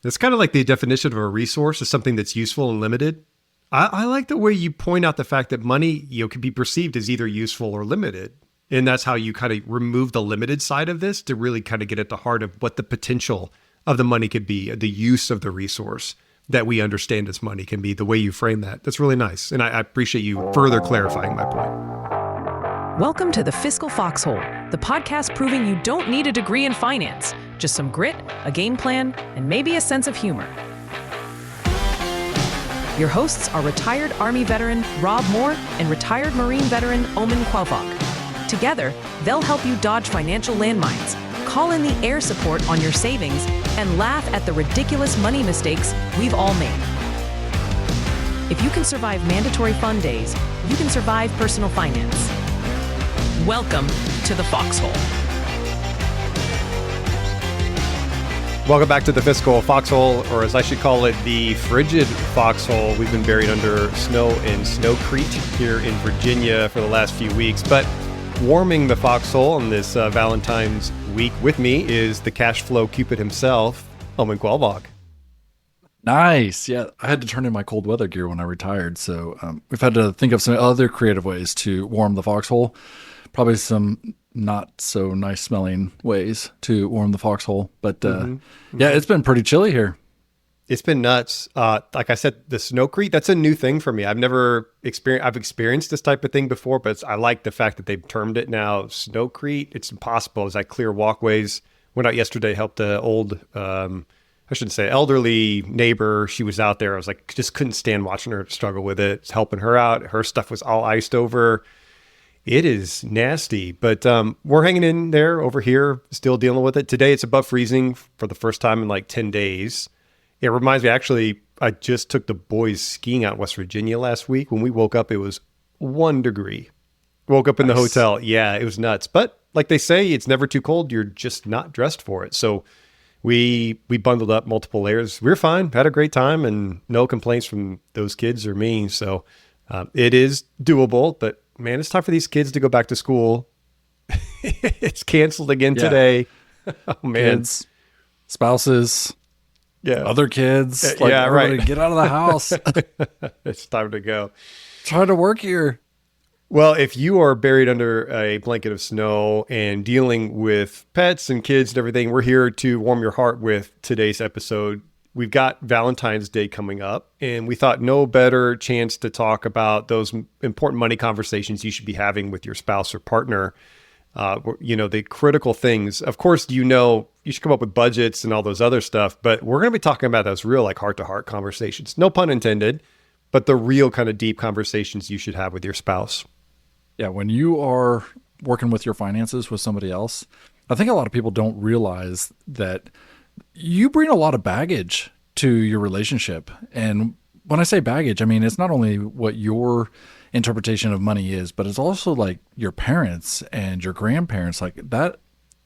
It's kind of like the definition of a resource is something that's useful and limited. I like the way you point out the fact that money, can be perceived as either useful or limited. And that's how you kind of remove the limited side of this to really kind of get at the heart of what the potential of the money could be, the use of the resource that we understand as money can be, the way you frame that. That's really nice. And I appreciate you further clarifying my point. Welcome to the Fiscal Foxhole, the podcast proving you don't need a degree in finance, just some grit, a game plan, and maybe a sense of humor. Your hosts are retired Army veteran Rob Moore and retired Marine veteran Omen Quelvog. Together, they'll help you dodge financial landmines, call in the air support on your savings, and laugh at the ridiculous money mistakes we've all made. If you can survive mandatory fund days, you can survive personal finance. Welcome to the Foxhole. Welcome back to the Fiscal Foxhole, or as I should call it, the frigid foxhole. We've been buried under snow in Snowcrete here in Virginia for the last few weeks, but warming the foxhole on this Valentine's week with me is the cash flow cupid himself, Omen Quelvog. Nice. Yeah, I had to turn in my cold weather gear when I retired, so we've had to think of some other creative ways to warm the foxhole. Probably some not so nice smelling ways to warm the foxhole, but yeah, it's been pretty chilly here. It's been nuts. Like I said, the Snowcrete, that's a new thing for me. I've experienced this type of thing before, but I like the fact that they've termed it now Snowcrete. It's impossible as I clear walkways. Went out yesterday, helped an old, I shouldn't say elderly neighbor. She was out there. I was like, just couldn't stand watching her struggle with it. It's helping her out. Her stuff was all iced over. It is nasty, but we're hanging in there over here, still dealing with it. Today, it's above freezing for the first time in like 10 days. It reminds me, actually, I just took the boys skiing out in West Virginia last week. When we woke up, it was 1 degree. Woke up in the hotel. Yeah, it was nuts. But like they say, it's never too cold. You're just not dressed for it. So we bundled up multiple layers. We were fine, had a great time, and no complaints from those kids or me. So it is doable, but man, it's time for these kids to go back to school. It's canceled again today. Oh, man. Kids, spouses, other kids. Right. Get out of the house. It's time to go. Try to work here. Well, if you are buried under a blanket of snow and dealing with pets and kids and everything, we're here to warm your heart with today's episode. We've got Valentine's Day coming up, and we thought no better chance to talk about those important money conversations you should be having with your spouse or partner. The critical things. Of course, you should come up with budgets and all those other stuff, but we're going to be talking about those real heart-to-heart conversations. No pun intended, but the real kind of deep conversations you should have with your spouse. Yeah, when you are working with your finances with somebody else, I think a lot of people don't realize that you bring a lot of baggage to your relationship. And when I say baggage, I mean, it's not only what your interpretation of money is, but it's also like your parents and your grandparents, like that.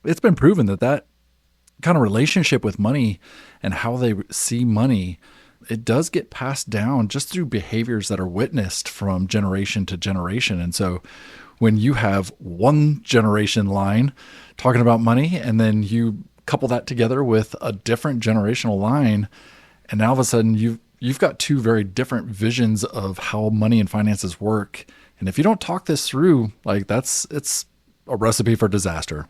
It's been proven that kind of relationship with money and how they see money, it does get passed down just through behaviors that are witnessed from generation to generation. And so when you have one generation line talking about money, and then you couple that together with a different generational line, and now all of a sudden you've got two very different visions of how money and finances work. And if you don't talk this through, it's a recipe for disaster.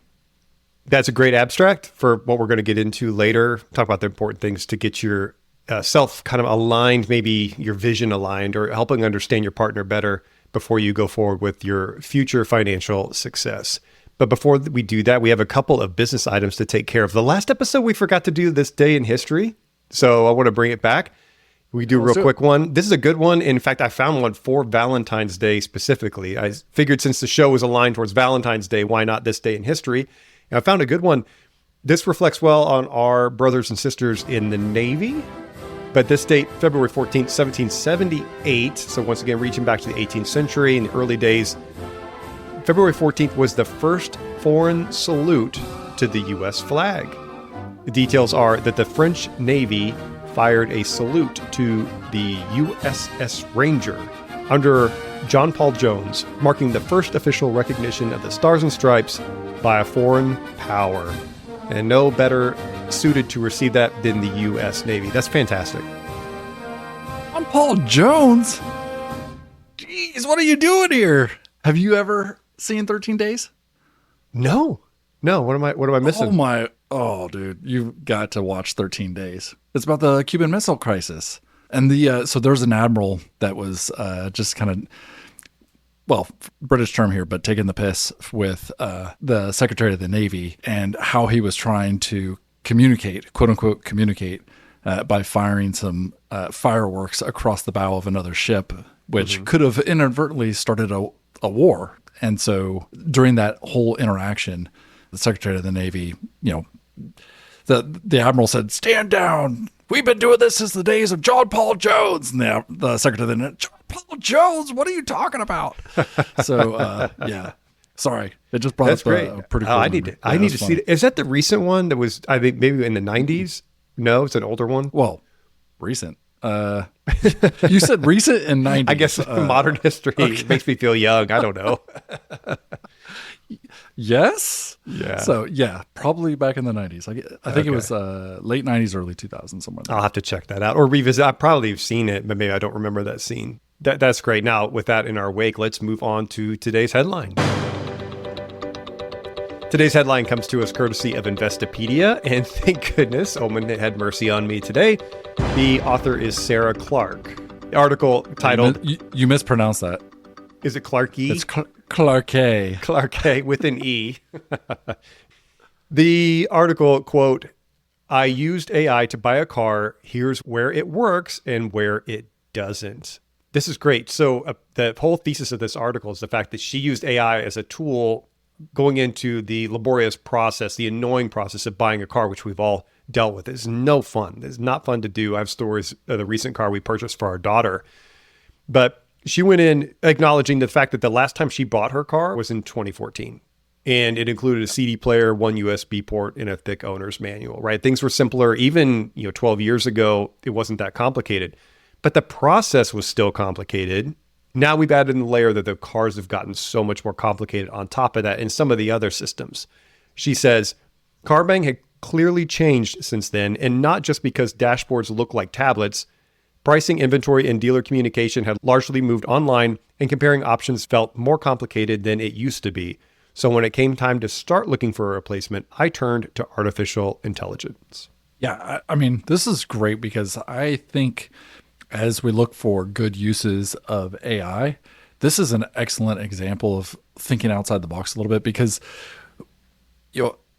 That's a great abstract for what we're going to get into later. Talk about the important things to get your self kind of aligned, maybe your vision aligned, or helping understand your partner better before you go forward with your future financial success. But before we do that, we have a couple of business items to take care of. The last episode, we forgot to do this day in history, so I want to bring it back. We do a real quick one. This is a good one. In fact, I found one for Valentine's Day specifically. I figured since the show was aligned towards Valentine's Day, why not this day in history? And I found a good one. This reflects well on our brothers and sisters in the Navy. But this date, February 14th, 1778, so once again, reaching back to the 18th century in the early days, February 14th was the first foreign salute to the U.S. flag. The details are that the French Navy fired a salute to the USS Ranger under John Paul Jones, marking the first official recognition of the Stars and Stripes by a foreign power. And no better suited to receive that than the U.S. Navy. That's fantastic. I'm Paul Jones. Jeez, what are you doing here? Have you ever seen 13 Days? No. What am I missing? Oh, dude, you've got to watch 13 Days. It's about the Cuban Missile Crisis. And so there's an admiral that was just kind of, well, British term here, but taking the piss with the Secretary of the Navy and how he was trying to communicate, quote unquote, communicate by firing some fireworks across the bow of another ship, which could have inadvertently started a war. And so during that whole interaction, the Secretary of the Navy, the admiral said, "Stand down. We've been doing this since the days of John Paul Jones." And the Secretary of the Navy, "John Paul Jones? What are you talking about?" So, yeah. Sorry. It just brought That's up great. a pretty cool I need to see it. Is that the recent one that was, I think, maybe in the 90s? No, it's an older one. Well, recent. You said recent and 90s. I guess modern history makes me feel young. I don't know. Yes. Yeah. So yeah, probably back in the 90s. I think it was late 90s, early 2000s, somewhere. I'll have to check that out or revisit. I probably have seen it, but maybe I don't remember that scene. That's great. Now, with that in our wake, let's move on to today's headline. Today's headline comes to us courtesy of Investopedia, and thank goodness Omen had mercy on me today. The author is Sarah Clark. The article titled... You mispronounced that. Is it Clarkey? It's Clarkey. Clarkey with an E. The article, quote, "I used AI to buy a car. Here's where it works and where it doesn't." This is great. So the whole thesis of this article is the fact that she used AI as a tool going into the laborious process, the annoying process of buying a car, which we've all dealt with. It's no fun. It's not fun to do. I have stories of the recent car we purchased for our daughter. But she went in acknowledging the fact that the last time she bought her car was in 2014. And it included a CD player, one USB port, and a thick owner's manual, right? Things were simpler. Even 12 years ago, it wasn't that complicated. But the process was still complicated. Now we've added in the layer that the cars have gotten so much more complicated on top of that in some of the other systems. She says, car buying had clearly changed since then, and not just because dashboards look like tablets. Pricing, inventory, and dealer communication had largely moved online, and comparing options felt more complicated than it used to be. So when it came time to start looking for a replacement, I turned to artificial intelligence. Yeah, I mean, this is great because I think as we look for good uses of AI, this is an excellent example of thinking outside the box a little bit because,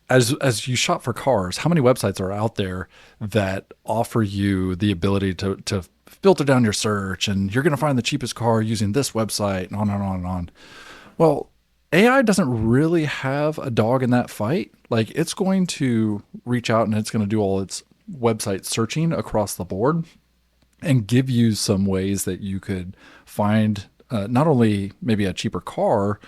as you shop for cars, how many websites are out there that offer you the ability to filter down your search and you're going to find the cheapest car using this website and on and on and on. Well, AI doesn't really have a dog in that fight. Like, it's going to reach out and it's going to do all its website searching across the board and give you some ways that you could find not only maybe a cheaper car,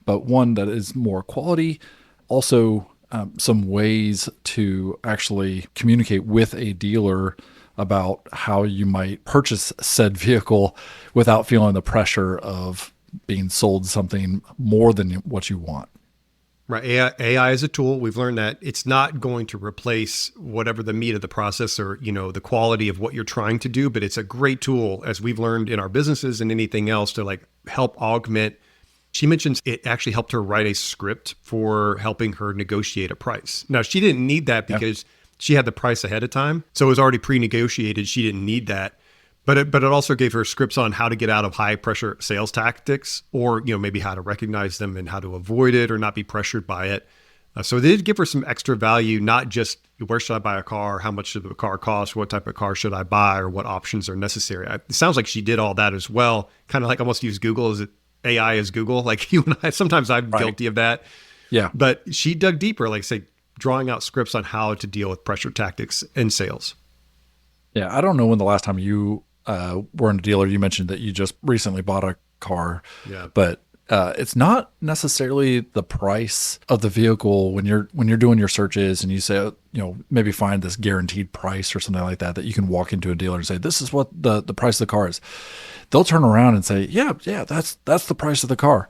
but one that is more quality. Also, some ways to actually communicate with a dealer about how you might purchase said vehicle without feeling the pressure of being sold something more than what you want. Right. AI is a tool. We've learned that it's not going to replace whatever the meat of the process or, the quality of what you're trying to do, but it's a great tool, as we've learned in our businesses and anything else, to help augment. She mentions it actually helped her write a script for helping her negotiate a price. Now, she didn't need that because she had the price ahead of time. So it was already pre-negotiated. She didn't need that. But it also gave her scripts on how to get out of high pressure sales tactics, or maybe how to recognize them and how to avoid it or not be pressured by it. So it did give her some extra value, not just where should I buy a car, how much should the car cost, what type of car should I buy, or what options are necessary. It sounds like she did all that as well, kind of like almost use Google as AI as Google. Like you and I, sometimes I'm guilty of that. Yeah. But she dug deeper, like say, drawing out scripts on how to deal with pressure tactics in sales. Yeah, I don't know when the last time you were in a dealer. You mentioned that you just recently bought a car, but it's not necessarily the price of the vehicle when you're doing your searches and you say, maybe find this guaranteed price or something like that, that you can walk into a dealer and say, this is what the price of the car is. They'll turn around and say, yeah, that's the price of the car.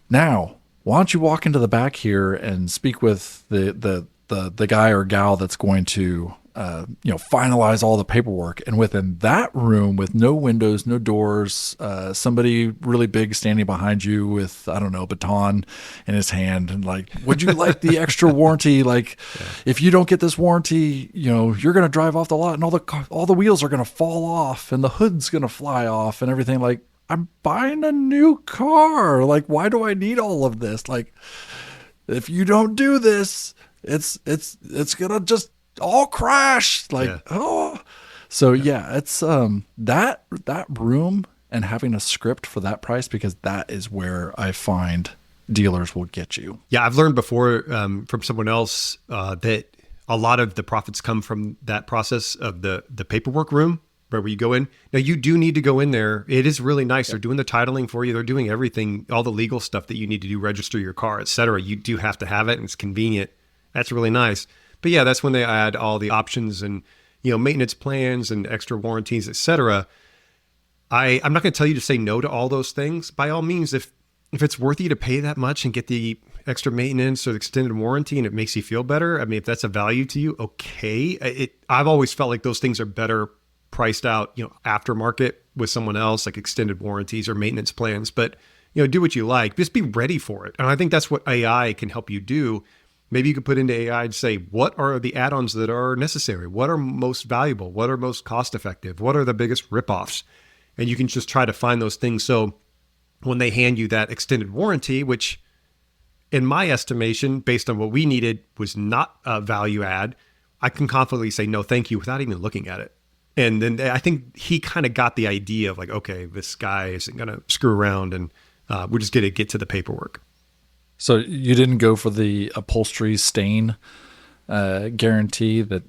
Now, why don't you walk into the back here and speak with the the guy or gal that's going to finalize all the paperwork. And within that room with no windows, no doors, somebody really big standing behind you with, I don't know, a baton in his hand, and like, would you like the extra warranty? Like, if you don't get this warranty, you're going to drive off the lot and all the wheels are going to fall off and the hood's going to fly off and everything. Like, I'm buying a new car. Like, why do I need all of this? Like, if you don't do this, it's going to just all crash. Like, So it's that room and having a script for that price, because that is where I find dealers will get you. Yeah, I've learned before from someone else that a lot of the profits come from that process of the paperwork room, right, where you go in. Now, you do need to go in there. It is really nice. They're doing the titling for you. They're doing everything, all the legal stuff that you need to do, register your car, et cetera. You do have to have it, and it's convenient. That's really nice. But yeah, that's when they add all the options and, maintenance plans and extra warranties, et cetera. I'm not going to tell you to say no to all those things. By all means, if it's worth you to pay that much and get the extra maintenance or the extended warranty and it makes you feel better, I mean, if that's a value to you, okay. I've always felt like those things are better priced out, aftermarket with someone else, like extended warranties or maintenance plans. But, do what you like. Just be ready for it. And I think that's what AI can help you do. Maybe you could put into AI and say, what are the add-ons that are necessary? What are most valuable? What are most cost-effective? What are the biggest ripoffs? And you can just try to find those things. So when they hand you that extended warranty, which in my estimation, based on what we needed, was not a value add, I can confidently say, no, thank you, without even looking at it. And then I think he kind of got the idea of like, okay, this guy isn't going to screw around, and we're just going to get to the paperwork. So you didn't go for the upholstery stain guarantee that,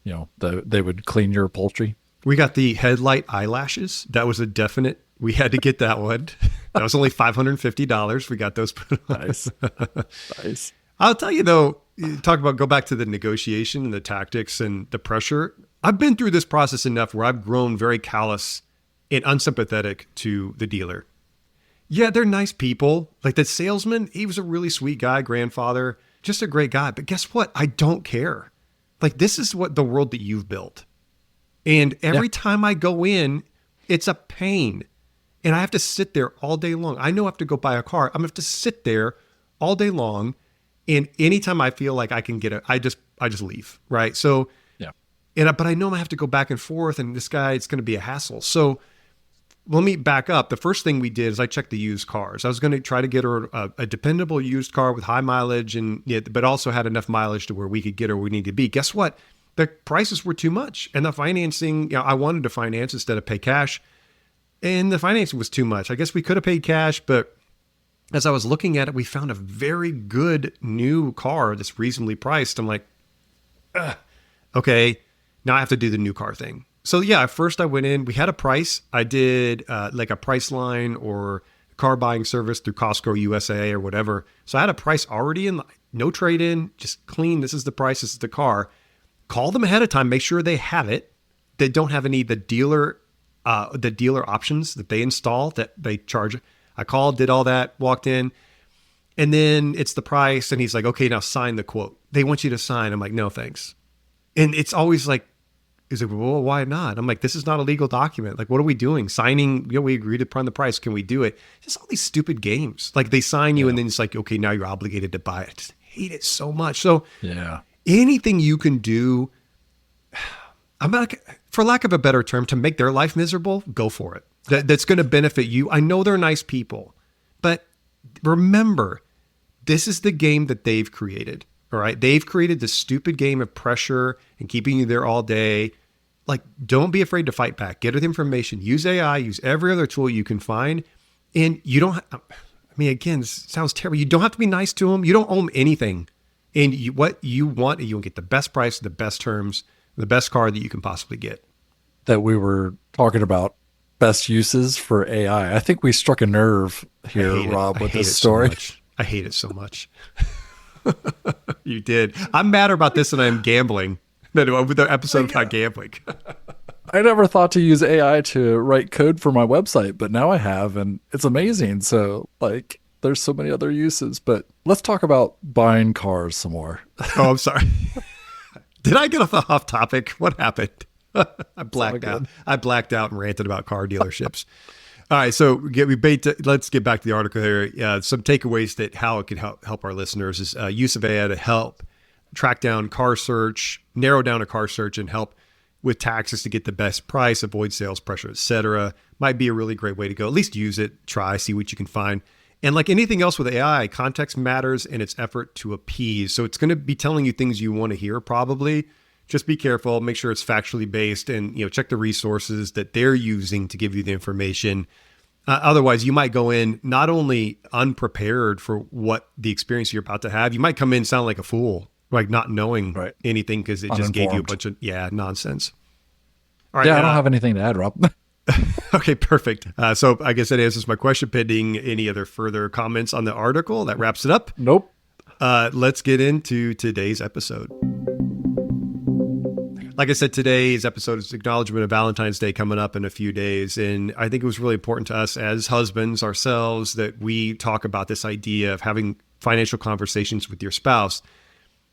they would clean your upholstery? We got the headlight eyelashes. That was a definite. We had to get that one. That was only $550. We got those put on. Nice. Nice. I'll tell you though, go back to the negotiation and the tactics and the pressure. I've been through this process enough where I've grown very callous and unsympathetic to the dealer. Yeah, they're nice people. Like the salesman, he was a really sweet guy, grandfather, just a great guy. But guess what? I don't care. Like, this is what the world that you've built. And every time I go in, it's a pain. And I have to sit there all day long. I know I have to go buy a car. I'm going to have to sit there all day long. And anytime I feel like I can get I just leave, right? So, but I know I have to go back and forth, and this guy, it's going to be a hassle. So let me back up. The first thing we did is I checked the used cars. I was going to try to get her a dependable used car with high mileage, but also had enough mileage to where we could get her where we need to be. Guess what? The prices were too much. And the financing, I wanted to finance instead of pay cash. And the financing was too much. I guess we could have paid cash, but as I was looking at it, we found a very good new car that's reasonably priced. I'm like, okay, now I have to do the new car thing. So yeah, first I went in, we had a price. I did like a price line or car buying service through Costco USA or whatever. So I had a price already in, no trade in, just clean. This is the price. This is the car. Call them ahead of time. Make sure they have it. They don't have any the dealer options that they install that they charge. I called, did all that, walked in, and then it's the price. And he's like, okay, now sign the quote. They want you to sign. I'm like, no, thanks. And it's always like, he's like, well, why not? I'm like, this is not a legal document. Like, what are we doing? Signing, we agreed upon the price. Can we do it? Just all these stupid games. Like they sign you and then it's like, okay, now you're obligated to buy it. I just hate it so much. So anything you can do, I'm not, for lack of a better term, to make their life miserable, go for it. That's going to benefit you. I know they're nice people, but remember, this is the game that they've created. All right. They've created this stupid game of pressure and keeping you there all day. Like, don't be afraid to fight back. Get information. Use AI. Use every other tool you can find. And you don't, again, this sounds terrible. You don't have to be nice to them. You don't owe them anything. And what you want, you'll get the best price, the best terms, the best car that you can possibly get. That we were talking about best uses for AI. I think we struck a nerve here, Rob, with this story. I hate it so much. You did. I'm madder about this than I am gambling. No, with the episode about gambling. I never thought to use AI to write code for my website, but now I have, and it's amazing. So, like, there's so many other uses, but let's talk about buying cars some more. Oh, I'm sorry. Did I get off topic? What happened? I blacked out. I blacked out and ranted about car dealerships. All right, so let's get back to the article here. Some takeaways that how it could help our listeners is use of AI to help track down car search, narrow down a car search, and help with taxes to get the best price, avoid sales pressure, etc. Might be a really great way to go. At least use it, try, see what you can find. And like anything else with AI, context matters in its effort to appease. So it's going to be telling you things you want to hear probably. Just be careful, make sure it's factually based, and check the resources that they're using to give you the information. Otherwise, you might go in not only unprepared for what the experience you're about to have, you might come in sound like a fool, like not knowing anything because it just gave you a bunch of nonsense. All right, I don't have anything to add, Rob. Okay, perfect. So I guess that answers my question. Pending any other further comments on the article, that wraps it up. Nope. Let's get into today's episode. Like I said, today's episode is acknowledgement of Valentine's Day coming up in a few days. And I think it was really important to us as husbands ourselves that we talk about this idea of having financial conversations with your spouse.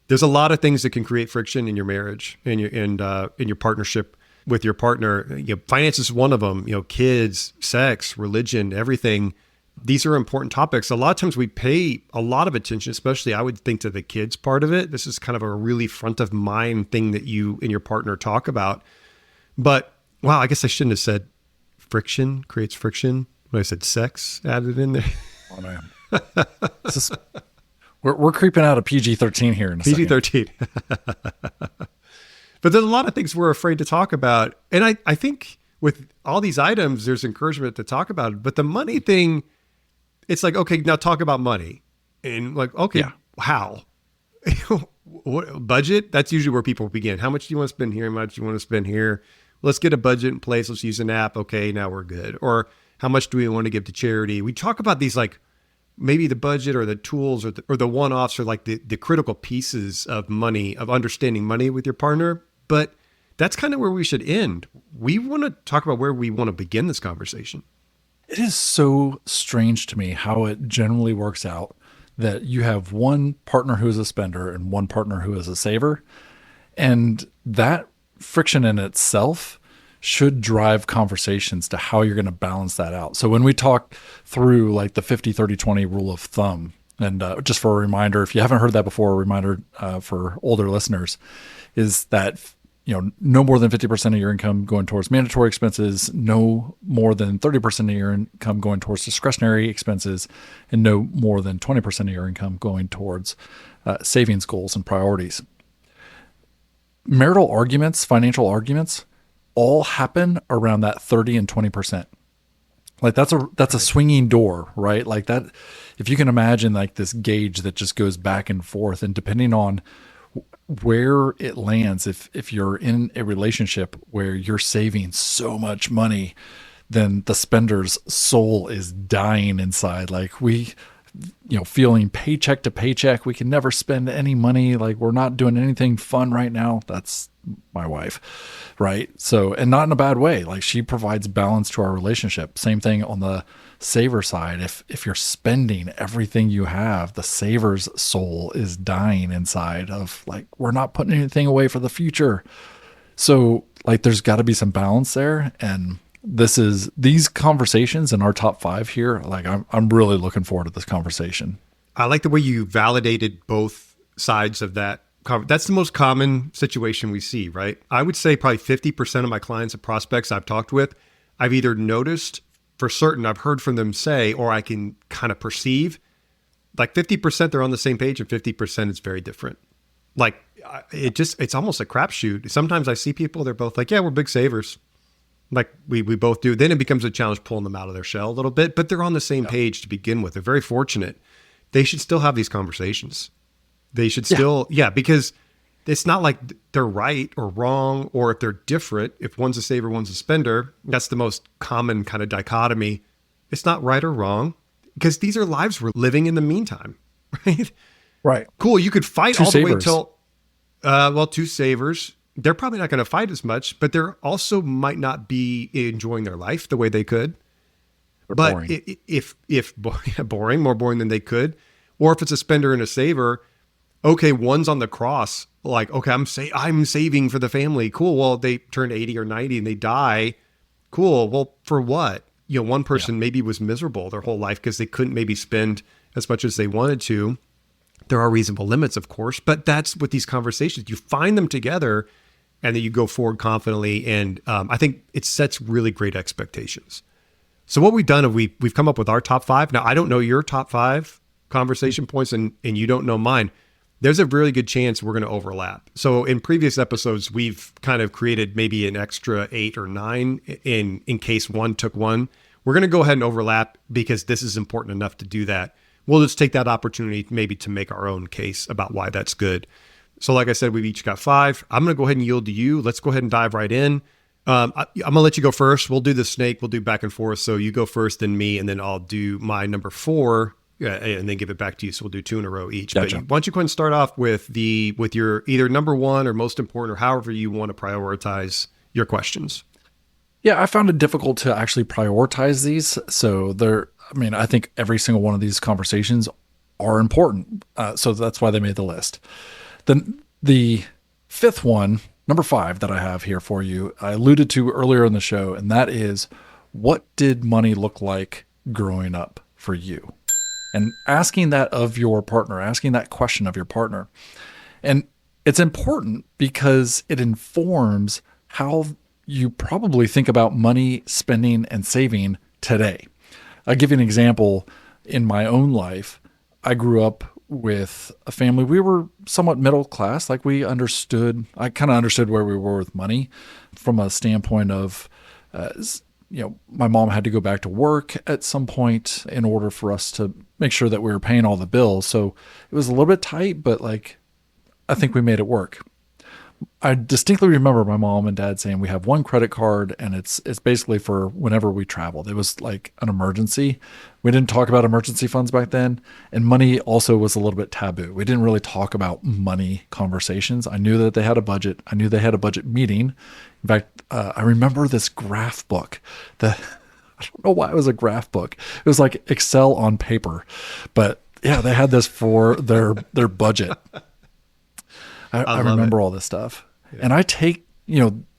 There's a lot of things that can create friction in your marriage and in your partnership with your partner. Finance is one of them, kids, sex, religion, everything. These are important topics. A lot of times we pay a lot of attention, especially I would think to the kids part of it. This is kind of a really front of mind thing that you and your partner talk about. But wow, I guess I shouldn't have said friction creates friction. When I said sex added in there. Oh man. We're creeping out of PG-13 here in a second. PG-13. But there's a lot of things we're afraid to talk about. And I think with all these items, there's encouragement to talk about it. But the money thing, it's like, okay, now talk about money. And like, okay, how? What budget? That's usually where people begin. How much do you want to spend here? How much do you want to spend here? Let's get a budget in place. Let's use an app. Okay, now we're good. Or how much do we want to give to charity? We talk about these like maybe the budget or the tools or the one-offs or like the critical pieces of money, of understanding money with your partner. But that's kind of where we should end. We want to talk about where we want to begin this conversation. It is so strange to me how it generally works out that you have one partner who is a spender and one partner who is a saver. And that friction in itself should drive conversations to how you're going to balance that out. So when we talk through like the 50-30-20 rule of thumb, and just for a reminder, if you haven't heard that before, a reminder for older listeners is that no more than 50% of your income going towards mandatory expenses, no more than 30% of your income going towards discretionary expenses, and no more than 20% of your income going towards savings goals and priorities. Marital arguments, financial arguments, all happen around that 30 and 20%. Like that's a swinging door, right? Like that, if you can imagine like this gauge that just goes back and forth, and depending on where it lands, if you're in a relationship where you're saving so much money, then the spender's soul is dying inside. Like we, feeling paycheck to paycheck, we can never spend any money. Like we're not doing anything fun right now. That's my wife, right? So, and not in a bad way. Like she provides balance to our relationship. Same thing on the saver side. If you're spending everything you have, the saver's soul is dying inside of like, we're not putting anything away for the future. So like, there's got to be some balance there. And these conversations in our top 5 here, like I'm really looking forward to this conversation. I like the way you validated both sides of that. That's the most common situation we see, right? I would say probably 50% of my clients and prospects I've talked with, I've either noticed for certain, I've heard from them say, or I can kind of perceive, like 50% they're on the same page and 50% it's very different. Like it's almost a crapshoot. Sometimes I see people, they're both like, yeah, we're big savers. Like we both do. Then it becomes a challenge pulling them out of their shell a little bit, but they're on the same page to begin with. They're very fortunate. They should still have these conversations. They should still, because it's not like they're right or wrong, or if they're different, if one's a saver, one's a spender, that's the most common kind of dichotomy. It's not right or wrong because these are lives we're living in the meantime, right? Right. Cool. You could fight Two all the way savers. till, two savers. They're probably not going to fight as much, but they're also might not be enjoying their life the way they could. But boring. if boring, more boring than they could, or if it's a spender and a saver, okay, one's on the cross. Like, okay, I'm saving for the family. Cool. Well, they turned 80 or 90 and they die. Cool. Well, for what? One person maybe was miserable their whole life because they couldn't maybe spend as much as they wanted to. There are reasonable limits, of course, but that's what these conversations, you find them together and then you go forward confidently. And I think it sets really great expectations. So what we've done is we've come up with our top 5. Now, I don't know your top 5 conversation points and you don't know mine. There's a really good chance we're going to overlap. So in previous episodes, we've kind of created maybe an extra 8 or 9 in case one took one. We're going to go ahead and overlap because this is important enough to do that. We'll just take that opportunity maybe to make our own case about why that's good. So like I said, we've each got 5. I'm going to go ahead and yield to you. Let's go ahead and dive right in. I'm going to let you go first. We'll do the snake. We'll do back and forth. So you go first, then me, and then I'll do my number 4. And then give it back to you. So we'll do 2 in a row each. Gotcha. But why don't you go ahead and start off with your either number 1 or most important, or however you want to prioritize your questions. Yeah, I found it difficult to actually prioritize these. So I think every single one of these conversations are important. So that's why they made the list. Then the 5th one, number 5 that I have here for you, I alluded to earlier in the show, and that is, what did money look like growing up for you? And asking that of your partner, asking that question of your partner. And it's important because it informs how you probably think about money, spending, and saving today. I'll give you an example. In my own life, I grew up with a family. We were somewhat middle class. I kind of understood where we were with money from a standpoint of, my mom had to go back to work at some point in order for us to make sure that we were paying all the bills. So it was a little bit tight, but I think we made it work. I distinctly remember my mom and dad saying we have one credit card and it's basically for whenever we traveled. It was like an emergency. We didn't talk about emergency funds back then. And money also was a little bit taboo. We didn't really talk about money conversations. I knew that they had a budget. I knew they had a budget meeting. In fact, I remember this graph book that I don't know why it was a graph book. It was like Excel on paper, but yeah, they had this for their budget. I remember all this stuff. Yeah. And I take,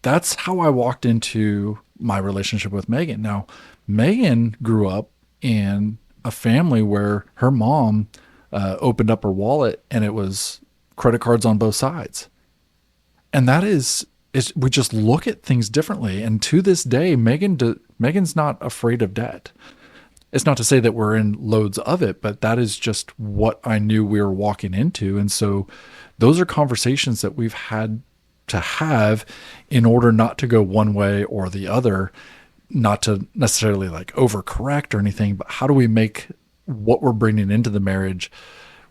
that's how I walked into my relationship with Megan. Now, Megan grew up in a family where her mom opened up her wallet and it was credit cards on both sides. And that is we just look at things differently. And to this day, Megan's not afraid of debt. It's not to say that we're in loads of it, but that is just what I knew we were walking into. And so those are conversations that we've had to have in order not to go one way or the other, not to necessarily overcorrect or anything, but how do we make what we're bringing into the marriage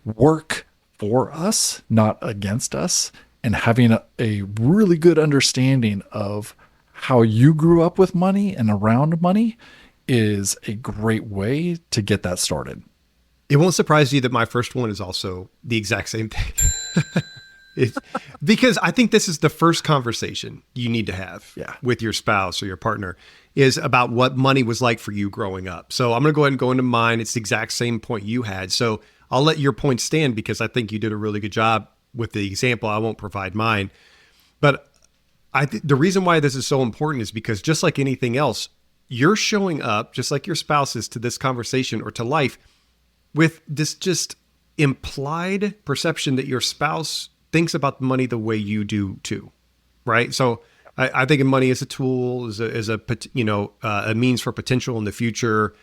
work for us, not against us, and having a really good understanding of how you grew up with money and around money is a great way to get that started. It won't surprise you that my first one is also the exact same thing. Because I think this is the first conversation you need to have with your spouse or your partner is about what money was like for you growing up. So I'm going to go ahead and go into mine. It's the exact same point you had. So I'll let your point stand because I think you did a really good job with the example. I won't provide mine. But the reason why this is so important is because just like anything else, you're showing up just like your spouse is to this conversation or to life with this just implied perception that your spouse thinks about money the way you do too, right? So I think of money as a tool, as a means for potential in the future,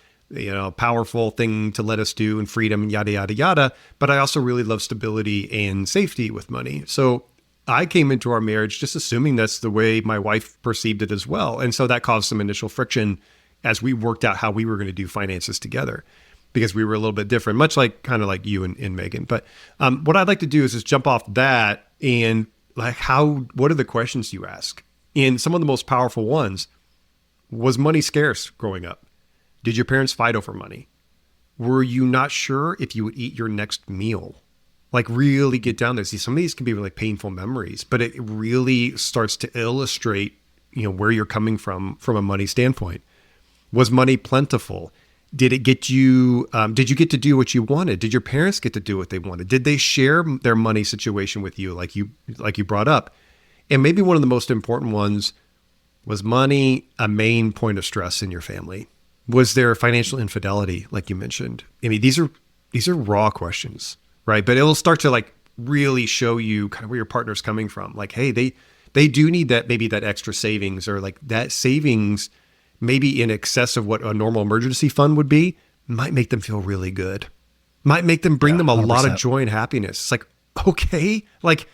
powerful thing to let us do and freedom and yada, yada, yada. But I also really love stability and safety with money. So I came into our marriage just assuming that's the way my wife perceived it as well. And so that caused some initial friction as we worked out how we were going to do finances together because we were a little bit different, much like kind of like you and Megan. But what I'd like to do is just jump off that and what are the questions you ask? And some of the most powerful ones, was money scarce growing up? Did your parents fight over money? Were you not sure if you would eat your next meal? Really get down there. See, some of these can be really painful memories, but it really starts to illustrate, where you're coming from a money standpoint. Was money plentiful? Did it get you, did you get to do what you wanted? Did your parents get to do what they wanted? Did they share their money situation with you like you brought up? And maybe one of the most important ones, was money a main point of stress in your family? Was there financial infidelity, like you mentioned? I mean, these are raw questions, right? But it'll start to like really show you kind of where your partner's coming from. Like, hey, they do need that, maybe that extra savings, or like that savings maybe in excess of what a normal emergency fund would be, might make them feel really good. Might make them bring them a 100%. lot of joy and happiness. It's like, okay, like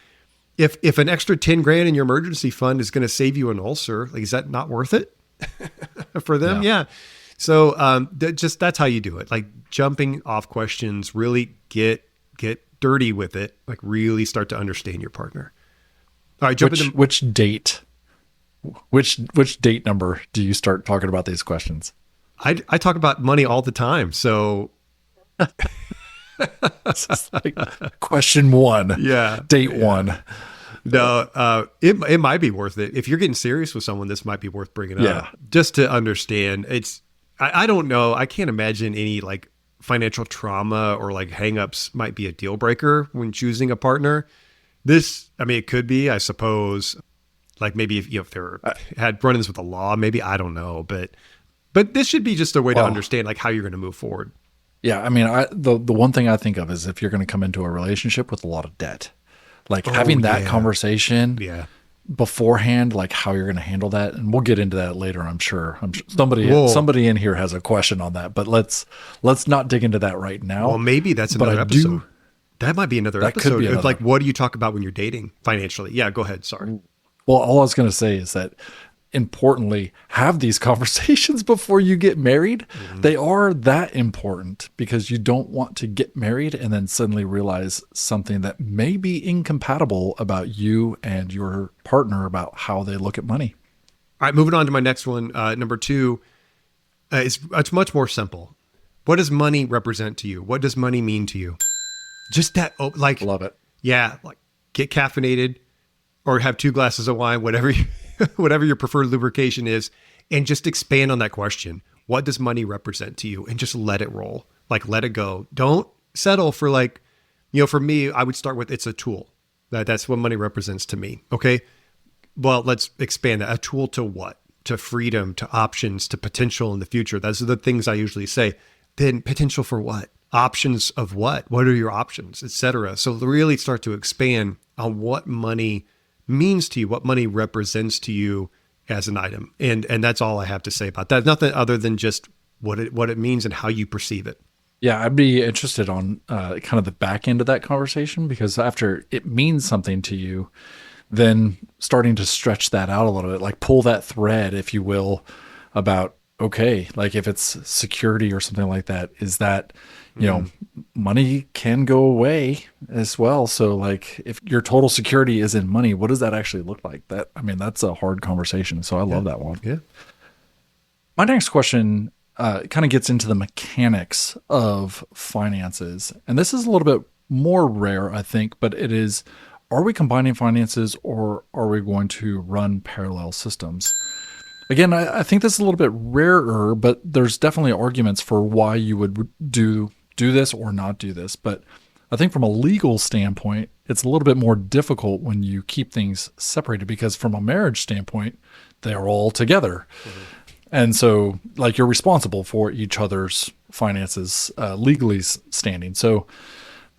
if an extra 10 grand in your emergency fund is going to save you an ulcer, like, is that not worth it for them? Yeah. So that's how you do it. Like jumping off questions, really get dirty with it. Like really start to understand your partner. All right. Which date? Which date number do you start talking about these questions? I talk about money all the time. So like question 1. Yeah. Date 1. No, it might be worth it. If you're getting serious with someone, this might be worth bringing up just to understand. I don't know. I can't imagine any like financial trauma or like hangups might be a deal breaker when choosing a partner. It could be, I suppose. Like maybe if they're had run-ins with the law, maybe, I don't know, but this should be just a way to understand like how you're going to move forward. Yeah, I mean, the one thing I think of is if you're going to come into a relationship with a lot of debt, like having that conversation beforehand, like how you're going to handle that, and we'll get into that later. I'm sure somebody in here has a question on that, but let's not dig into that right now. Well, maybe that's another episode. That might be another episode. It's like, what do you talk about when you're dating financially? Yeah, go ahead. Sorry. Well, all I was going to say is that importantly, have these conversations before you get married. Mm-hmm. They are that important because you don't want to get married and then suddenly realize something that may be incompatible about you and your partner about how they look at money. All right, moving on to my next one. Number 2, it's much more simple. What does money represent to you? What does money mean to you? Just that, love it. Yeah, like get caffeinated or have 2 glasses of wine, whatever your preferred lubrication is, and just expand on that question. What does money represent to you? And just let it roll. Like, let it go. Don't settle for for me, I would start with, it's a tool. That's what money represents to me. Okay. Well, let's expand that. A tool to what? To freedom, to options, to potential in the future. Those are the things I usually say. Then potential for what? Options of what? What are your options, etc. So really start to expand on what money means to you, what money represents to you as an item. And that's all I have to say about that. Nothing other than just what it means and how you perceive it. Yeah, I'd be interested on kind of the back end of that conversation, because after it means something to you, then starting to stretch that out a little bit, like pull that thread, if you will, about, okay, like if it's security or something like that, is that, money can go away as well. So like if your total security is in money, what does that actually look like? That's a hard conversation. So I love that one. Yeah. My next question kind of gets into the mechanics of finances. And this is a little bit more rare, I think, but it is, are we combining finances or are we going to run parallel systems? Again, I think this is a little bit rarer, but there's definitely arguments for why you would do this or not do this. But I think from a legal standpoint, it's a little bit more difficult when you keep things separated, because from a marriage standpoint, they're all together. Mm-hmm. And so like you're responsible for each other's finances, legally standing. So,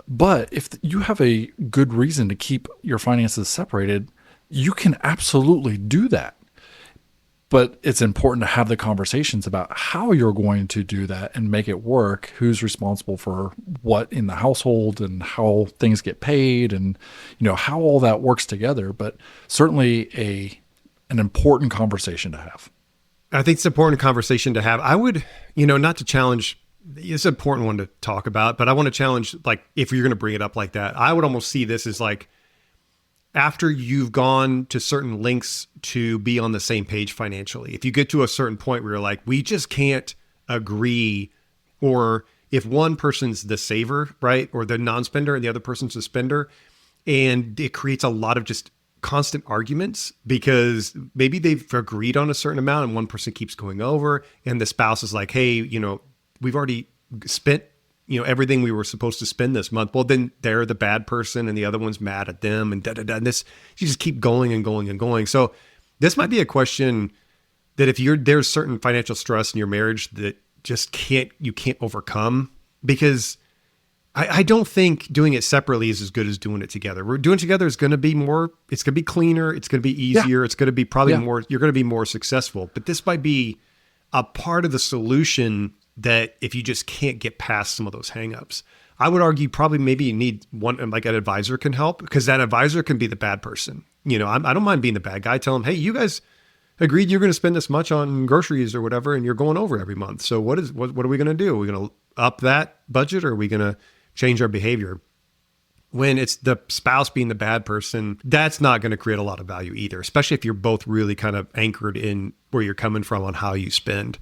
but if you have a good reason to keep your finances separated, you can absolutely do that. But it's important to have the conversations about how you're going to do that and make it work, who's responsible for what in the household and how things get paid and, how all that works together. But certainly an important conversation to have. I think it's an important conversation to have. I would, not to challenge, it's an important one to talk about, but I want to challenge, like, if you're going to bring it up like that, I would almost see this as like, after you've gone to certain lengths to be on the same page financially, if you get to a certain point where you're like, we just can't agree, or if one person's the saver, right, or the non-spender and the other person's the spender, and it creates a lot of just constant arguments because maybe they've agreed on a certain amount and one person keeps going over and the spouse is like, hey, we've already spent, everything we were supposed to spend this month. Well, then they're the bad person and the other one's mad at them and and this, you just keep going and going and going. So this might be a question that if there's certain financial stress in your marriage that you can't overcome, because I don't think doing it separately is as good as doing it together. We're doing it together is going to be it's going to be cleaner. It's going to be easier. It's going to be probably more, you're going to be more successful, but this might be a part of the solution that if you just can't get past some of those hangups, I would argue probably maybe you need one, like an advisor can help, because that advisor can be the bad person. I don't mind being the bad guy. Tell them, hey, you guys agreed you're going to spend this much on groceries or whatever, and you're going over every month. So what are we going to do? Are we going to up that budget, or are we going to change our behavior? When it's the spouse being the bad person, that's not going to create a lot of value either, especially if you're both really kind of anchored in where you're coming from on how you spend.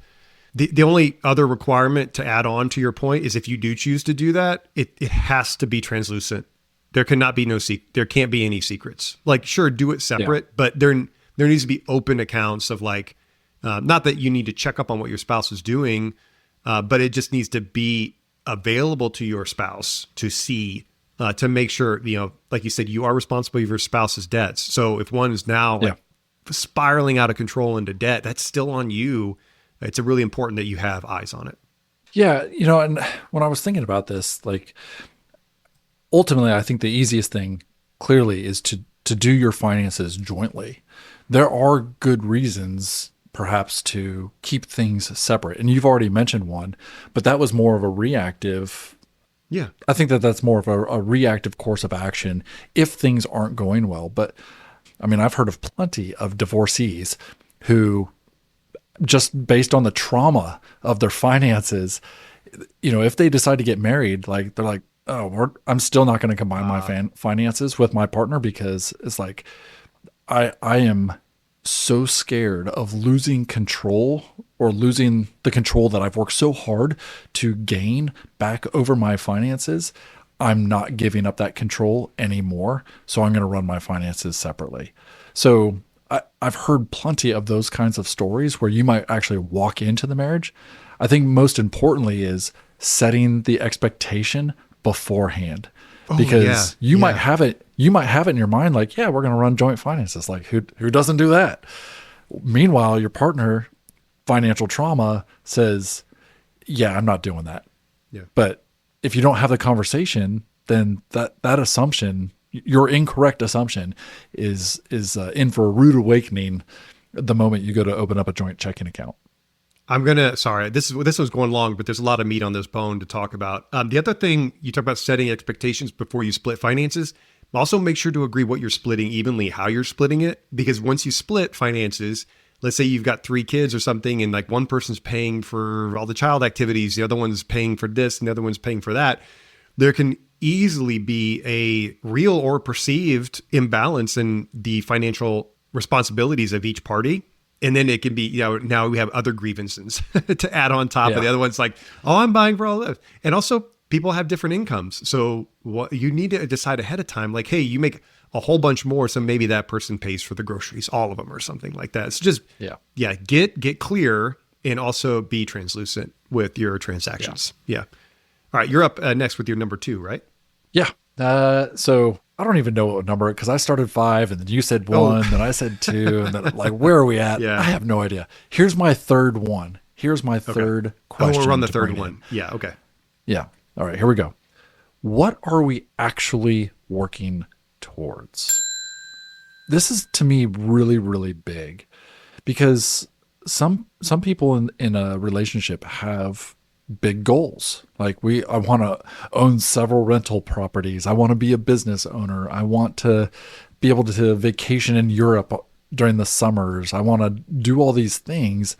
The only other requirement to add on to your point is if you do choose to do that, it has to be translucent. There cannot be there can't be any secrets. Like, sure, do it separate, but there needs to be open accounts of like, not that you need to check up on what your spouse is doing, but it just needs to be available to your spouse to see, to make sure, like you said, you are responsible for your spouse's debts. So if one is now like spiraling out of control into debt, that's still on you. It's really important that you have eyes on it. Yeah. And when I was thinking about this, like, ultimately, I think the easiest thing clearly is to do your finances jointly. There are good reasons perhaps to keep things separate. And you've already mentioned one, but that was more of a reactive. Yeah. I think that's more of a reactive course of action if things aren't going well. But I mean, I've heard of plenty of divorcees who, just based on the trauma of their finances, if they decide to get married, like they're like, oh, I'm still not going to combine my finances with my partner, because it's like, I am so scared of losing control, or losing the control that I've worked so hard to gain back over my finances. I'm not giving up that control anymore. So I'm going to run my finances separately. So I've heard plenty of those kinds of stories where you might actually walk into the marriage. I think most importantly is setting the expectation beforehand, because you might have it in your mind, like, yeah, we're going to run joint finances. Like, who doesn't do that? Meanwhile, your partner, financial trauma, says, yeah, I'm not doing that. Yeah. But if you don't have the conversation, then that assumption, your incorrect assumption, is in for a rude awakening the moment you go to open up a joint checking account. Sorry, this was going long, but there's a lot of meat on this bone to talk about. The other thing, you talk about setting expectations before you split finances. Also make sure to agree what you're splitting evenly, how you're splitting it, because once you split finances, let's say you've got 3 kids or something, and like one person's paying for all the child activities, the other one's paying for this, and the other one's paying for that. There can easily be a real or perceived imbalance in the financial responsibilities of each party. And then it can be, now we have other grievances to add on top of the other one's like, oh, I'm buying for all this. And also people have different incomes. So what you need to decide ahead of time, like, hey, you make a whole bunch more. So maybe that person pays for the groceries, all of them or something like that. So just, get clear, and also be translucent with your transactions. Yeah. All right. You're up next with your number 2, right? Yeah. So I don't even know what number, because I started 5 and then you said 1, then I said 2, and then like, where are we at? Yeah. I have no idea. Here's my third one. Here's my third question. Oh, we're on the third one. Yeah. Okay. Yeah. All right, here we go. What are we actually working towards? This is, to me, really, really big, because some people in a relationship have big goals. Like, I want to own several rental properties. I want to be a business owner. I want to be able to vacation in Europe during the summers. I want to do all these things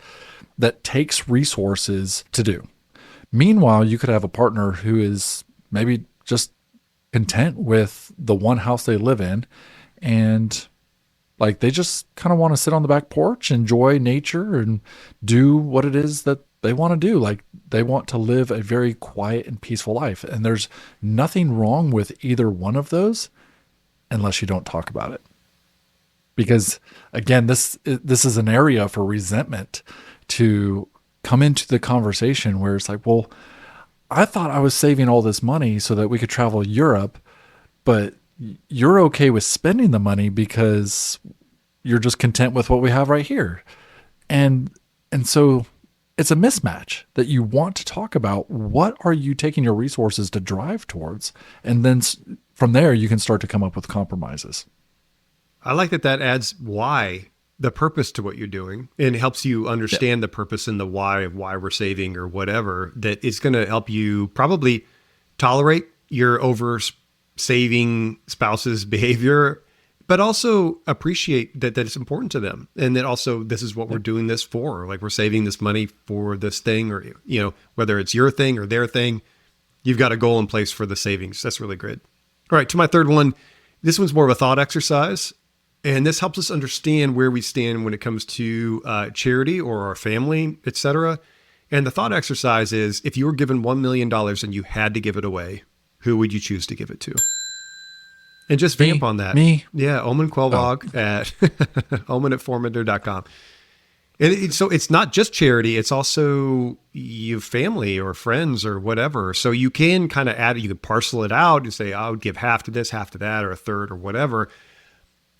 that takes resources to do. Meanwhile, you could have a partner who is maybe just content with the one house they live in, and like they just kind of want to sit on the back porch, enjoy nature, and do what it is that they want to do. Like, they want to live a very quiet and peaceful life. And there's nothing wrong with either one of those unless you don't talk about it. Because again, this is an area for resentment to come into the conversation where it's like, well, I thought I was saving all this money so that we could travel Europe, but you're okay with spending the money because you're just content with what we have right here. And so it's a mismatch that you want to talk about. What are you taking your resources to drive towards? And then from there, you can start to come up with compromises. I like that adds why, the purpose to what you're doing, and helps you understand the purpose and the why of why we're saving or whatever. That it's going to help you probably tolerate your over saving spouse's behavior, but also appreciate that it's important to them. And that also this is what we're doing this for. Like, we're saving this money for this thing, or, whether it's your thing or their thing, you've got a goal in place for the savings. That's really great. All right, to my third one. This one's more of a thought exercise. And this helps us understand where we stand when it comes to charity or our family, etc. And the thought exercise is, if you were given $1 million and you had to give it away, who would you choose to give it to? And just vamp on that. Me? Yeah, Omen Quelvog at omen@forminder.com. And so it's not just charity, it's also your family or friends or whatever. So you can kind of you can parcel it out and say, I would give half to this, half to that, or a third or whatever.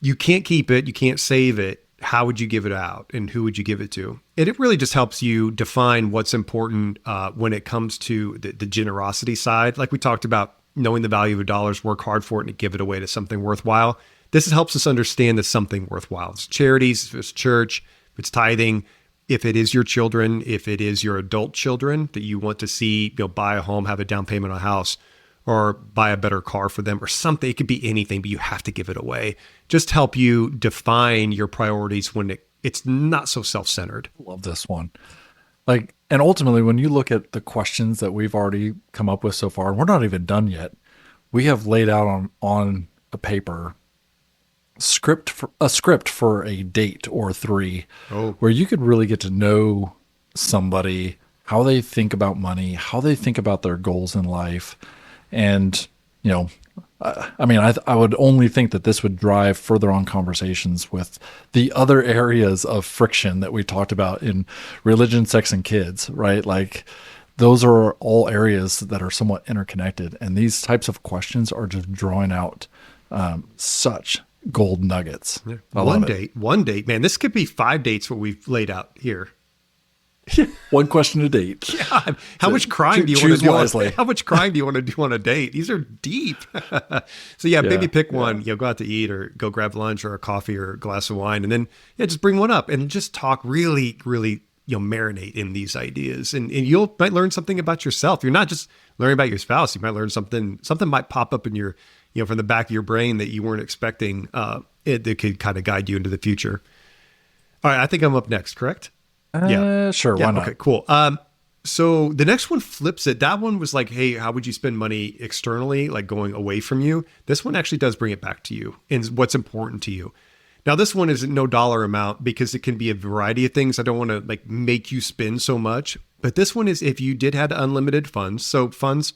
You can't keep it. You can't save it. How would you give it out, and who would you give it to? And it really just helps you define what's important when it comes to the generosity side. Like we talked about, knowing the value of dollars, work hard for it, and give it away to something worthwhile. This helps us understand that something worthwhile. It's charities, if it's church, if it's tithing, if it is your children, if it is your adult children that you want to see, buy a home, have a down payment on a house, or buy a better car for them or something. It could be anything, but you have to give it away. Just help you define your priorities when it's not so self-centered. Love this one. And ultimately, when you look at the questions that we've already come up with so far, and we're not even done yet, we have laid out on a paper a script for a date or three, where you could really get to know somebody, how they think about money, how they think about their goals in life. And, I would only think that this would drive further on conversations with the other areas of friction that we talked about in religion, sex, and kids, right? Like, those are all areas that are somewhat interconnected. And these types of questions are just drawing out such gold nuggets. Yeah. One date, man, this could be 5 dates what we've laid out here. One question a date. Yeah. How much crime do you want to do? How much crime do you want to do on a date? These are deep. So maybe pick one. Go out to eat, or go grab lunch, or a coffee, or a glass of wine, and then just bring one up and just talk. Really, really, marinate in these ideas, and you might learn something about yourself. You're not just learning about your spouse. You might learn something. Something might pop up in your, from the back of your brain that you weren't expecting. That could kind of guide you into the future. All right, I think I'm up next. Correct? Sure. Why not? Okay, cool. So the next one flips it. That one was like, hey, how would you spend money externally, like going away from you? This one actually does bring it back to you and what's important to you. Now, this one is no dollar amount because it can be a variety of things. I don't want to make you spend so much, but this one is if you did have unlimited funds. So funds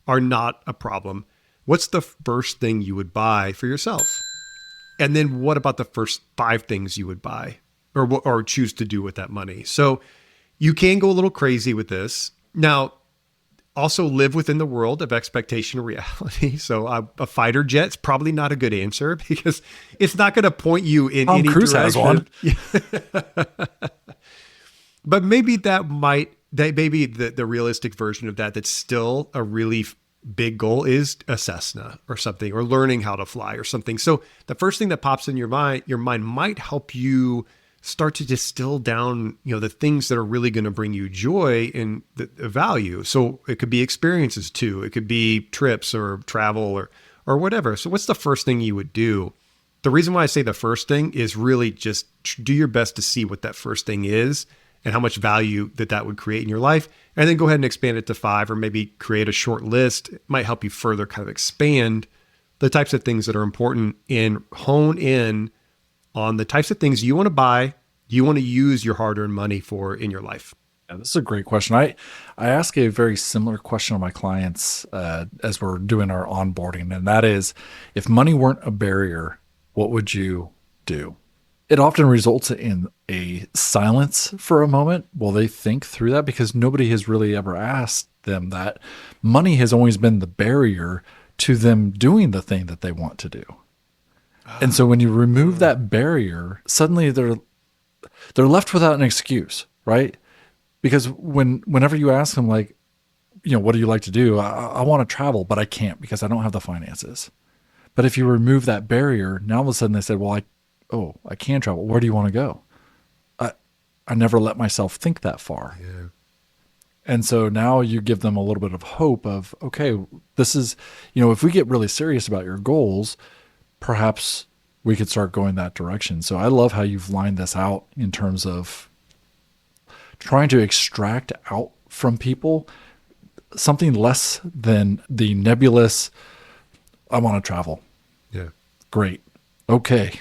are not a problem. What's the first thing you would buy for yourself? And then what about the first 5 things you would buy? Or choose to do with that money. So you can go a little crazy with this. Now, also live within the world of expectation and reality. So a fighter jet's probably not a good answer because it's not going to point you in any Cruise direction. Has one. But maybe maybe the realistic version of that's still a really big goal is a Cessna or something, or learning how to fly or something. So the first thing that pops in your mind might help you start to distill down, the things that are really going to bring you joy and the value. So it could be experiences too. It could be trips or travel or whatever. So what's the first thing you would do? The reason why I say the first thing is really just do your best to see what that first thing is and how much value that would create in your life. And then go ahead and expand it to 5, or maybe create a short list. It might help you further kind of expand the types of things that are important and hone in on the types of things you want to buy, you want to use your hard-earned money for in your life. Yeah, this is a great question. I ask a very similar question to my clients as we're doing our onboarding, and that is, if money weren't a barrier, what would you do? it often results in a silence for a moment while they think through that, because nobody has really ever asked them that. Money has always been the barrier to them doing the thing that they want to do. And so when you remove that barrier, suddenly they're left without an excuse, right? Because whenever you ask them, like, what do you like to do? I want to travel, but I can't because I don't have the finances. But if you remove that barrier, now all of a sudden they said, well, I can travel. Where do you want to go? I never let myself think that far. Yeah. And so now you give them a little bit of hope of, okay, this is, if we get really serious about your goals, perhaps we could start going that direction. So I love how you've lined this out in terms of trying to extract out from people something less than the nebulous, I want to travel. Yeah. Great. Okay.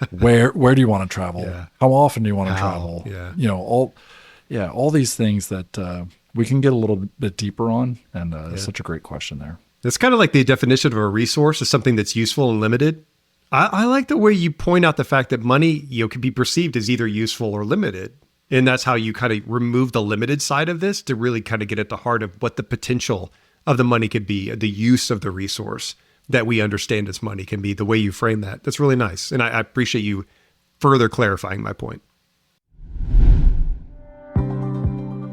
Where do you want to travel? Yeah. How often do you want to travel? Yeah. All these things that we can get a little bit deeper on. And such a great question there. It's kind of like the definition of a resource is something that's useful and limited. I like the way you point out the fact that money, can be perceived as either useful or limited. And that's how you kind of remove the limited side of this to really kind of get at the heart of what the potential of the money could be, the use of the resource that we understand as money can be, the way you frame that. That's really nice. And I appreciate you further clarifying my point.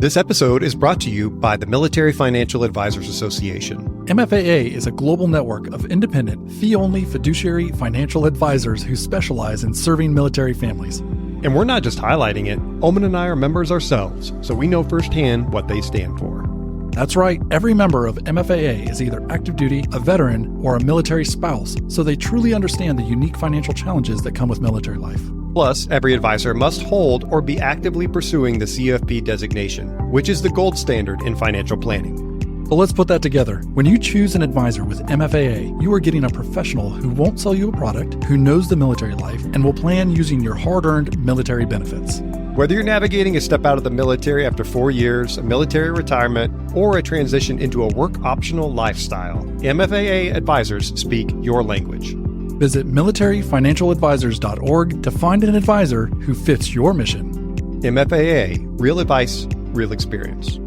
This episode is brought to you by the Military Financial Advisors Association. MFAA is a global network of independent, fee-only fiduciary financial advisors who specialize in serving military families. And we're not just highlighting it. Omen and I are members ourselves, so we know firsthand what they stand for. That's right. Every member of MFAA is either active duty, a veteran, or a military spouse, so they truly understand the unique financial challenges that come with military life. Plus, every advisor must hold or be actively pursuing the CFP designation, which is the gold standard in financial planning. So let's put that together. When you choose an advisor with MFAA, you are getting a professional who won't sell you a product, who knows the military life, and will plan using your hard-earned military benefits. Whether you're navigating a step out of the military after 4 years, a military retirement, or a transition into a work-optional lifestyle, MFAA advisors speak your language. Visit militaryfinancialadvisors.org to find an advisor who fits your mission. MFAA, real advice, real experience.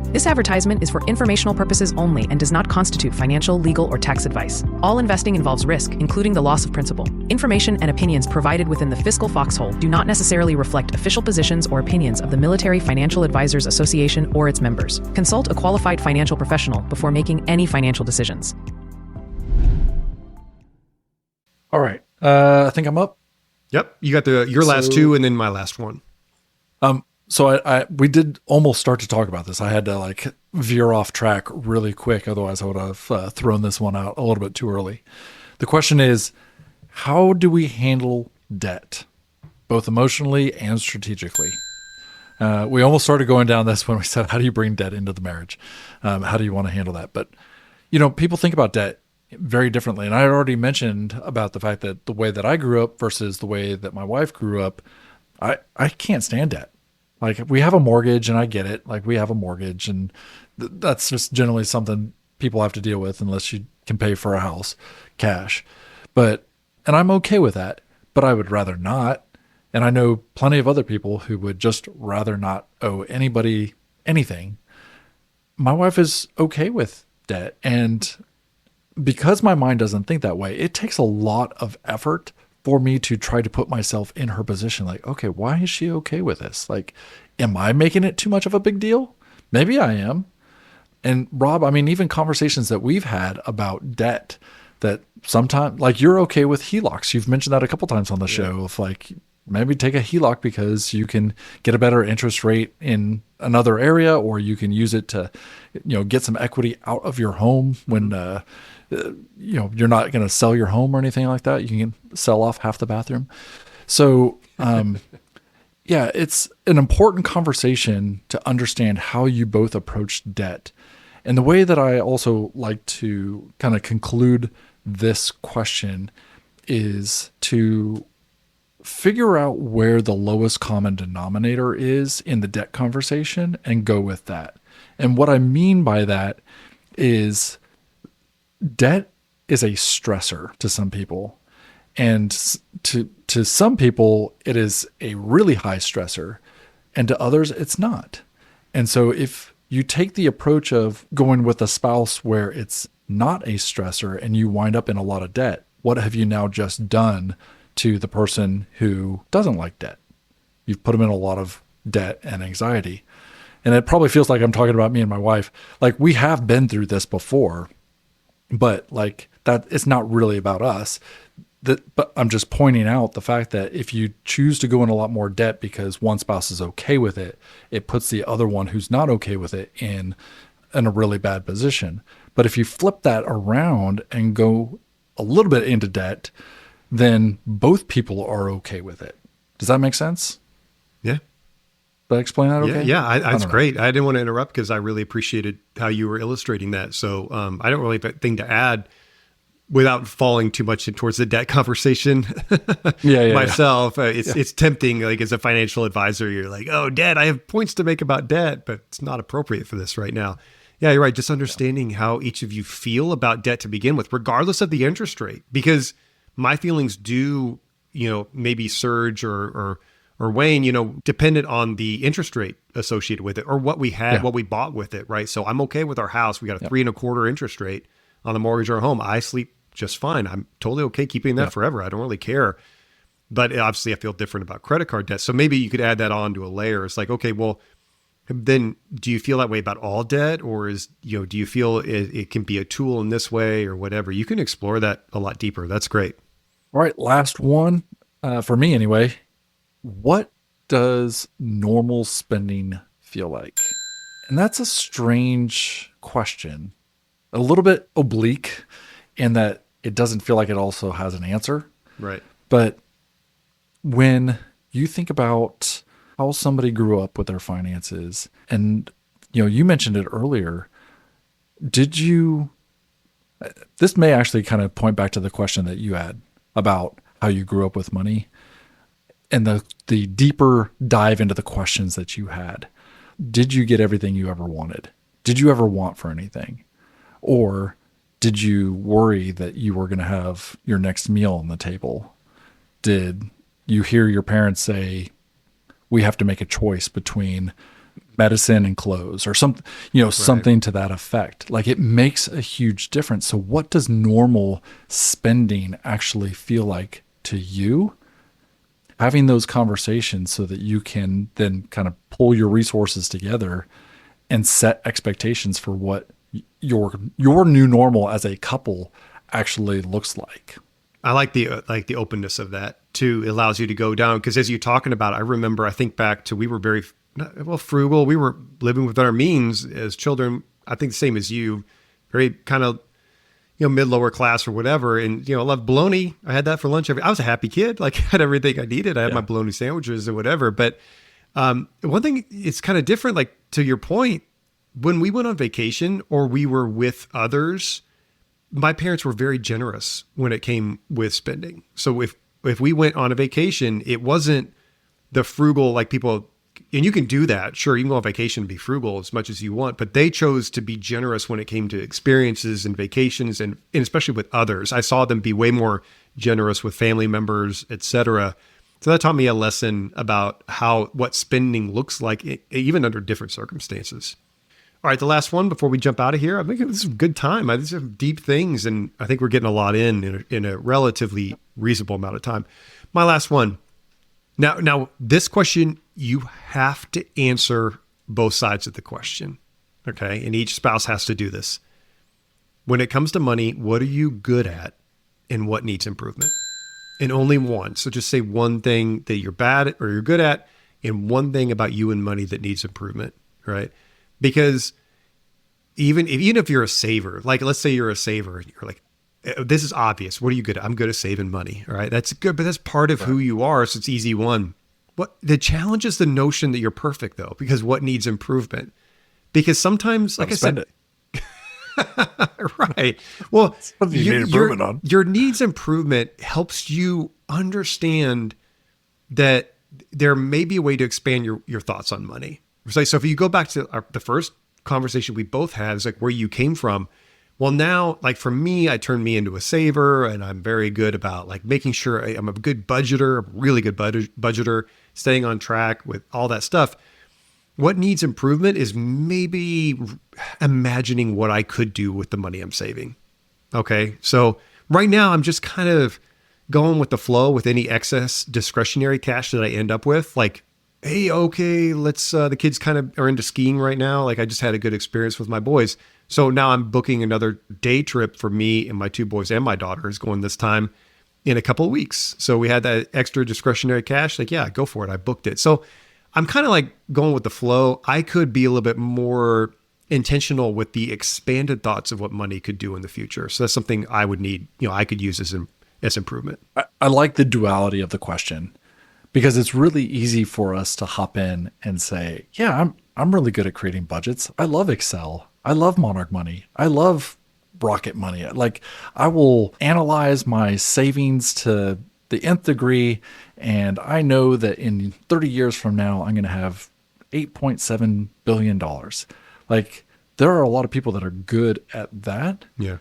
This advertisement is for informational purposes only and does not constitute financial, legal, or tax advice. All investing involves risk, including the loss of principal. Information and opinions provided within the Fiscal Foxhole do not necessarily reflect official positions or opinions of the Military Financial Advisors Association or its members. Consult a qualified financial professional before making any financial decisions. All right. I think I'm up. Yep. You got your last two and then my last one. So we did almost start to talk about this. I had to veer off track really quick. Otherwise I would have thrown this one out a little bit too early. The question is, how do we handle debt, both emotionally and strategically? We almost started going down this when we said, how do you bring debt into the marriage? How do you want to handle that? But, people think about debt very differently. And I had already mentioned about the fact that the way that I grew up versus the way that my wife grew up, I can't stand debt. We have a mortgage, and I get it. We have a mortgage, and that's just generally something people have to deal with unless you can pay for a house cash. And I'm okay with that, but I would rather not. And I know plenty of other people who would just rather not owe anybody anything. My wife is okay with debt. And because my mind doesn't think that way, it takes a lot of effort for me to try to put myself in her position. Okay, why is she okay with this? Am I making it too much of a big deal? Maybe I am. And Rob, even conversations that we've had about debt that sometimes, you're okay with HELOCs. You've mentioned that a couple times on the show of maybe take a HELOC because you can get a better interest rate in another area, or you can use it to, get some equity out of your home when, you're not going to sell your home or anything like that. You can sell off half the bathroom. So, it's an important conversation to understand how you both approach debt. And the way that I also like to kind of conclude this question is to figure out where the lowest common denominator is in the debt conversation and go with that. And what I mean by that is debt is a stressor to some people. And to some people, it is a really high stressor, and to others, it's not. And so if you take the approach of going with a spouse where it's not a stressor and you wind up in a lot of debt, what have you now just done to the person who doesn't like debt? You've put them in a lot of debt and anxiety. And it probably feels like I'm talking about me and my wife. Like, we have been through this before, but like that, it's not really about us. But I'm just pointing out the fact that if you choose to go in a lot more debt because one spouse is okay with it, it puts the other one who's not okay with it in a really bad position. But if you flip that around and go a little bit into debt, then both people are okay with it. Does that make sense? Yeah. Did I explain that okay? Yeah, that's great. I didn't want to interrupt because I really appreciated how you were illustrating that. So I don't really have a thing to add without falling too much towards the debt conversation myself. It's tempting, like as a financial advisor, you're like, oh, debt, I have points to make about debt, but it's not appropriate for this right now. Yeah, you're right. Just understanding how each of you feel about debt to begin with, regardless of the interest rate, because my feelings do, maybe surge or wane, dependent on the interest rate associated with it or what we had, what we bought with it, right? So I'm okay with our house. We got a 3.25% interest rate on the mortgage or home. I sleep just fine. I'm totally okay keeping that forever. I don't really care. But obviously I feel different about credit card debt. So maybe you could add that on to a layer. It's like, okay, well, then do you feel that way about all debt, or do you feel it can be a tool in this way or whatever? You can explore that a lot deeper. That's great. All right. Last one for me anyway. What does normal spending feel like? And that's a strange question, a little bit oblique in that it doesn't feel like it also has an answer. Right. But when you think about how somebody grew up with their finances, and you mentioned it earlier, this may actually kind of point back to the question that you had about how you grew up with money and the deeper dive into the questions that you had. Did you get everything you ever wanted? Did you ever want for anything? Or did you worry that you were going to have your next meal on the table? Did you hear your parents say, we have to make a choice between medicine and clothes, or something to that effect? Like, it makes a huge difference. So what does normal spending actually feel like to you? Having those conversations so that you can then kind of pull your resources together and set expectations for what your new normal as a couple actually looks like. I like the openness of that too. It allows you to go down, because as you're talking about it, I think back to, we were very frugal. We were living within our means as children. I think the same as you, very kind of mid lower class or whatever. And I loved bologna. I had that for lunch I was a happy kid. Like, I had everything I needed. I had my bologna sandwiches or whatever. But one thing, it's kind of different. Like, to your point, when we went on vacation or we were with others, my parents were very generous when it came with spending. So if we went on a vacation, it wasn't the frugal, like people, and you can do that. Sure, you can go on vacation and be frugal as much as you want, but they chose to be generous when it came to experiences and vacations, and especially with others. I saw them be way more generous with family members, etc. So that taught me a lesson about what spending looks like, even under different circumstances. All right, the last one before we jump out of here. I think this is a good time. These are deep things, and I think we're getting a lot in a relatively reasonable amount of time. My last one. Now, this question, you have to answer both sides of the question, okay? And each spouse has to do this. When it comes to money, what are you good at and what needs improvement? And only one. So just say one thing that you're bad at or you're good at, and one thing about you and money that needs improvement, right? Because even if you're a saver, like let's say you're a saver and you're like, this is obvious. What are you good at? I'm good at saving money. All right. That's good, but that's part of who you are. So it's easy one. What the challenge is the notion that you're perfect though, because what needs improvement? Because sometimes, like I said, right. Well, your needs improvement helps you understand that there may be a way to expand your thoughts on money. So if you go back to the first conversation we both had, is like where you came from. Well, now, like for me, I turned me into a saver, and I'm very good about like making sure I'm a good budgeter, a really good budgeter, staying on track with all that stuff. What needs improvement is maybe imagining what I could do with the money I'm saving. Okay. So right now I'm just kind of going with the flow with any excess discretionary cash that I end up with. Like, hey, okay, the kids kind of are into skiing right now. Like I just had a good experience with my boys. So now I'm booking another day trip for me and my two boys and my daughter is going this time in a couple of weeks. So we had that extra discretionary cash. Like, yeah, go for it. I booked it. So I'm kind of like going with the flow. I could be a little bit more intentional with the expanded thoughts of what money could do in the future. So that's something I would need, I could use as improvement. I like the duality of the question because it's really easy for us to hop in and say, yeah, I'm really good at creating budgets. I love Excel. I love Monarch Money. I love Rocket Money. Like I will analyze my savings to the nth degree. And I know that in 30 years from now, I'm going to have $8.7 billion. Like there are a lot of people that are good at that. Yeah.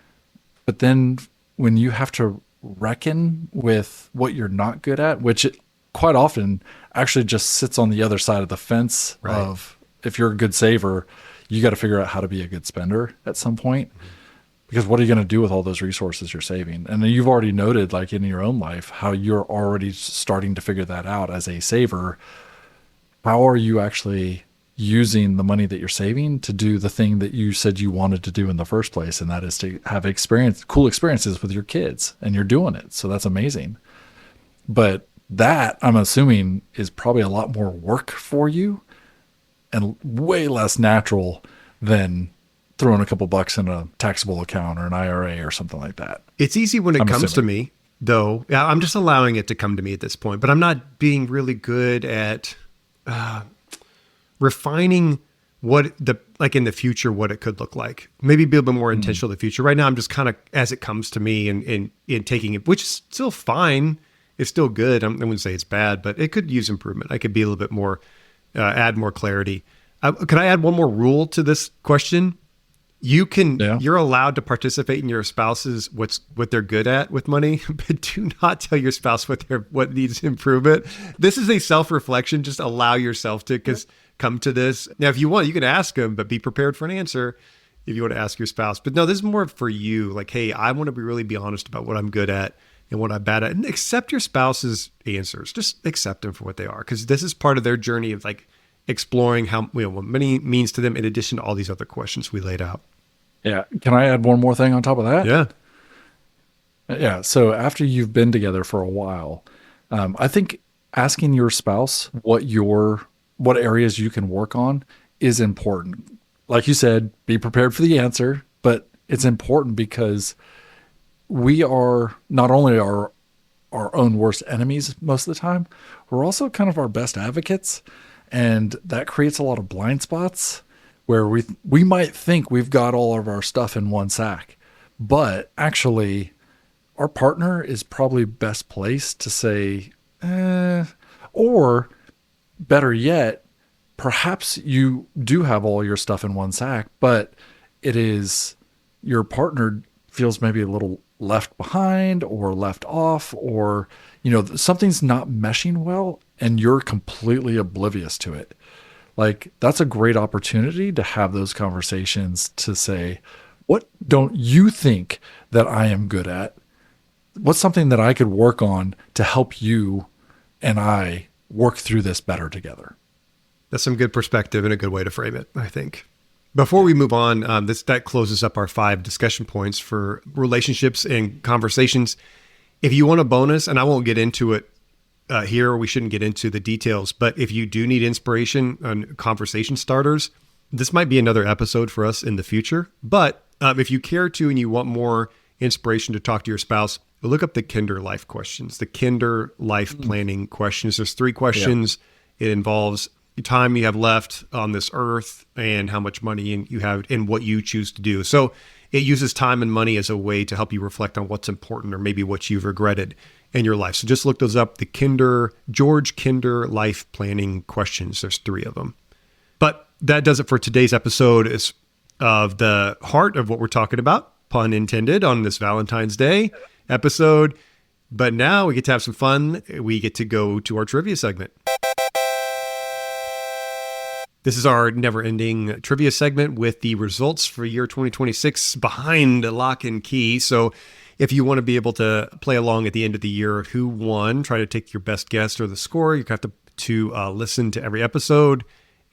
But then when you have to reckon with what you're not good at, which quite often actually just sits on the other side of the fence right. of if you're a good saver, you got to figure out how to be a good spender at some point. Mm-hmm. Because what are you going to do with all those resources you're saving? And you've already noted, like in your own life, how you're already starting to figure that out as a saver. How are you actually using the money that you're saving to do the thing that you said you wanted to do in the first place? And that is to have cool experiences with your kids, and you're doing it. So that's amazing. But that, I'm assuming, is probably a lot more work for you and way less natural than throwing a couple bucks in a taxable account or an IRA or something like that. It's easy when it comes to me, though. I'm just allowing it to come to me at this point, but I'm not being really good at refining what in the future, what it could look like. Maybe be a little bit more intentional in the future. Right now, I'm just kind of as it comes to me and taking it, which is still fine. It's still good. I wouldn't say it's bad, but it could use improvement. I could be a little bit more, add more clarity. Could I add one more rule to this question? You're allowed to participate in your spouse's what they're good at with money, but do not tell your spouse what needs improvement. This is a self-reflection. Just allow yourself to come to this. Now, if you want, you can ask them, but be prepared for an answer if you want to ask your spouse. But no, this is more for you. Like, hey, I want to really be honest about what I'm good at and what I'm bad at, and accept your spouse's answers. Just accept them for what they are, because this is part of their journey of like exploring how what money means to them in addition to all these other questions we laid out. Yeah. Can I add one more thing on top of that? Yeah. Yeah. So after you've been together for a while, I think asking your spouse what areas you can work on is important. Like you said, be prepared for the answer, but it's important because we are not only our own worst enemies most of the time, we're also kind of our best advocates. And that creates a lot of blind spots where we might think we've got all of our stuff in one sack, but actually our partner is probably best placed to say, or better yet, perhaps you do have all your stuff in one sack, but it is your partner feels maybe a little left behind or left off, or, something's not meshing well and you're completely oblivious to it. Like, that's a great opportunity to have those conversations to say, what don't you think that I am good at? What's something that I could work on to help you and I work through this better together? That's some good perspective and a good way to frame it, I think. Before we move on, that closes up our 5 discussion points for relationships and conversations. If you want a bonus, and I won't get into it here, we shouldn't get into the details, but if you do need inspiration on conversation starters, this might be another episode for us in the future. But if you care to and you want more inspiration to talk to your spouse, look up the Kinder Life questions, the Kinder Life planning questions. There's 3 questions. Yeah. It involves the time you have left on this earth and how much money you have and what you choose to do. So it uses time and money as a way to help you reflect on what's important or maybe what you've regretted in your life. So just look those up, the George Kinder Life Planning questions. There's 3 of them. But that does it for today's episode of the heart of what we're talking about, pun intended, on this Valentine's Day episode. But now we get to have some fun. We get to go to our trivia segment. This is our never-ending trivia segment with the results for year 2026 behind lock and key. So if you want to be able to play along at the end of the year of who won, try to take your best guess or the score, you have to listen to every episode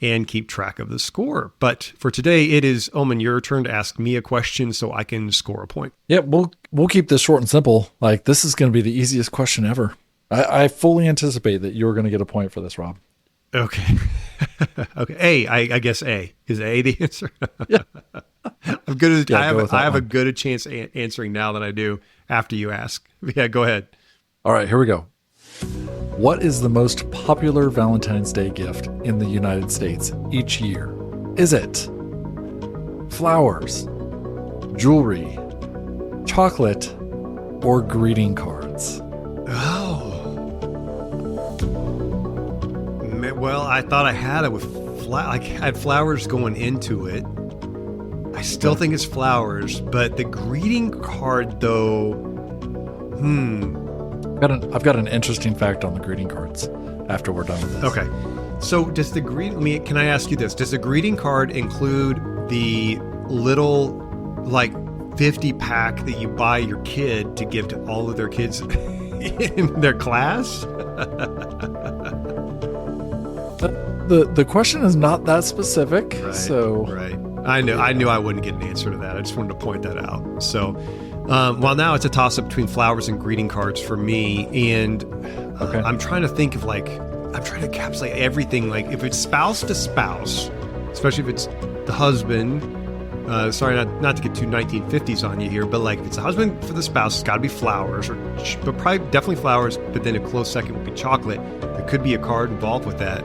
and keep track of the score. But for today, it is, Omen, your turn to ask me a question so I can score a point. Yeah, we'll keep this short and simple. Like, this is going to be the easiest question ever. I fully anticipate that you're going to get a point for this, Rob. Okay. Okay. I guess A. Is A the answer? Yeah. I'm good. Yeah, I have a good chance answering now than I do after you ask. Yeah, go ahead. All right, here we go. What is the most popular Valentine's Day gift in the United States each year? Is it flowers, jewelry, chocolate, or greeting cards? Oh. Well, I thought I had it with I had flowers going into it. I still think it's flowers, but the greeting card, though, I've got an interesting fact on the greeting cards after we're done with this. Okay. So does the can I ask you this? Does the greeting card include the little, like, 50 pack that you buy your kid to give to all of their kids in their class? The question is not that specific, Right, so right. I knew I wouldn't get an answer to that. I just wanted to point that out. So, well, now it's a toss-up between flowers and greeting cards for me, and Okay. I'm trying to think of, like, I'm trying to encapsulate everything. Like, if it's spouse to spouse, especially if it's the husband. Sorry, not to get too 1950s on you here, but, like, if it's a husband for the spouse, it's got to be flowers, but probably definitely flowers. But then a close second would be chocolate. There could be a card involved with that.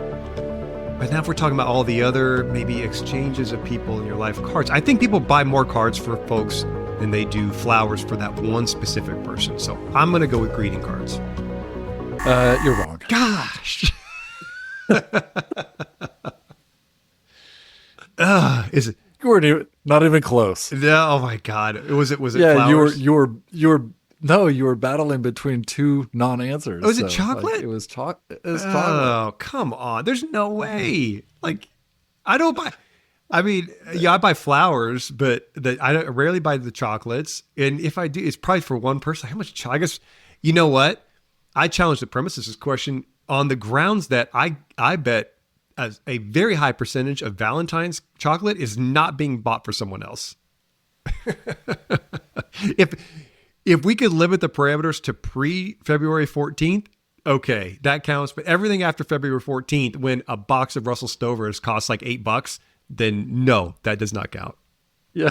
But now if we're talking about all the other maybe exchanges of people in your life, cards, I think people buy more cards for folks than they do flowers for that one specific person. So I'm going to go with greeting cards. You're wrong. Gosh. Is it? You were not even close. No, oh my God. Was it Yeah, flowers? you were battling between two non-answers. Was it chocolate? Like, it was chocolate. Oh, come on. There's no way. Like, I don't buy. I mean, yeah, I buy flowers, but I rarely buy the chocolates. And if I do, it's probably for one person. How much? I guess, you know what? I challenge the premise of this question on the grounds that I bet as a very high percentage of Valentine's chocolate is not being bought for someone else. If we could limit the parameters to pre-February 14th, okay, that counts. But everything after February 14th, when a box of Russell Stovers costs like $8, then no, that does not count. Yeah.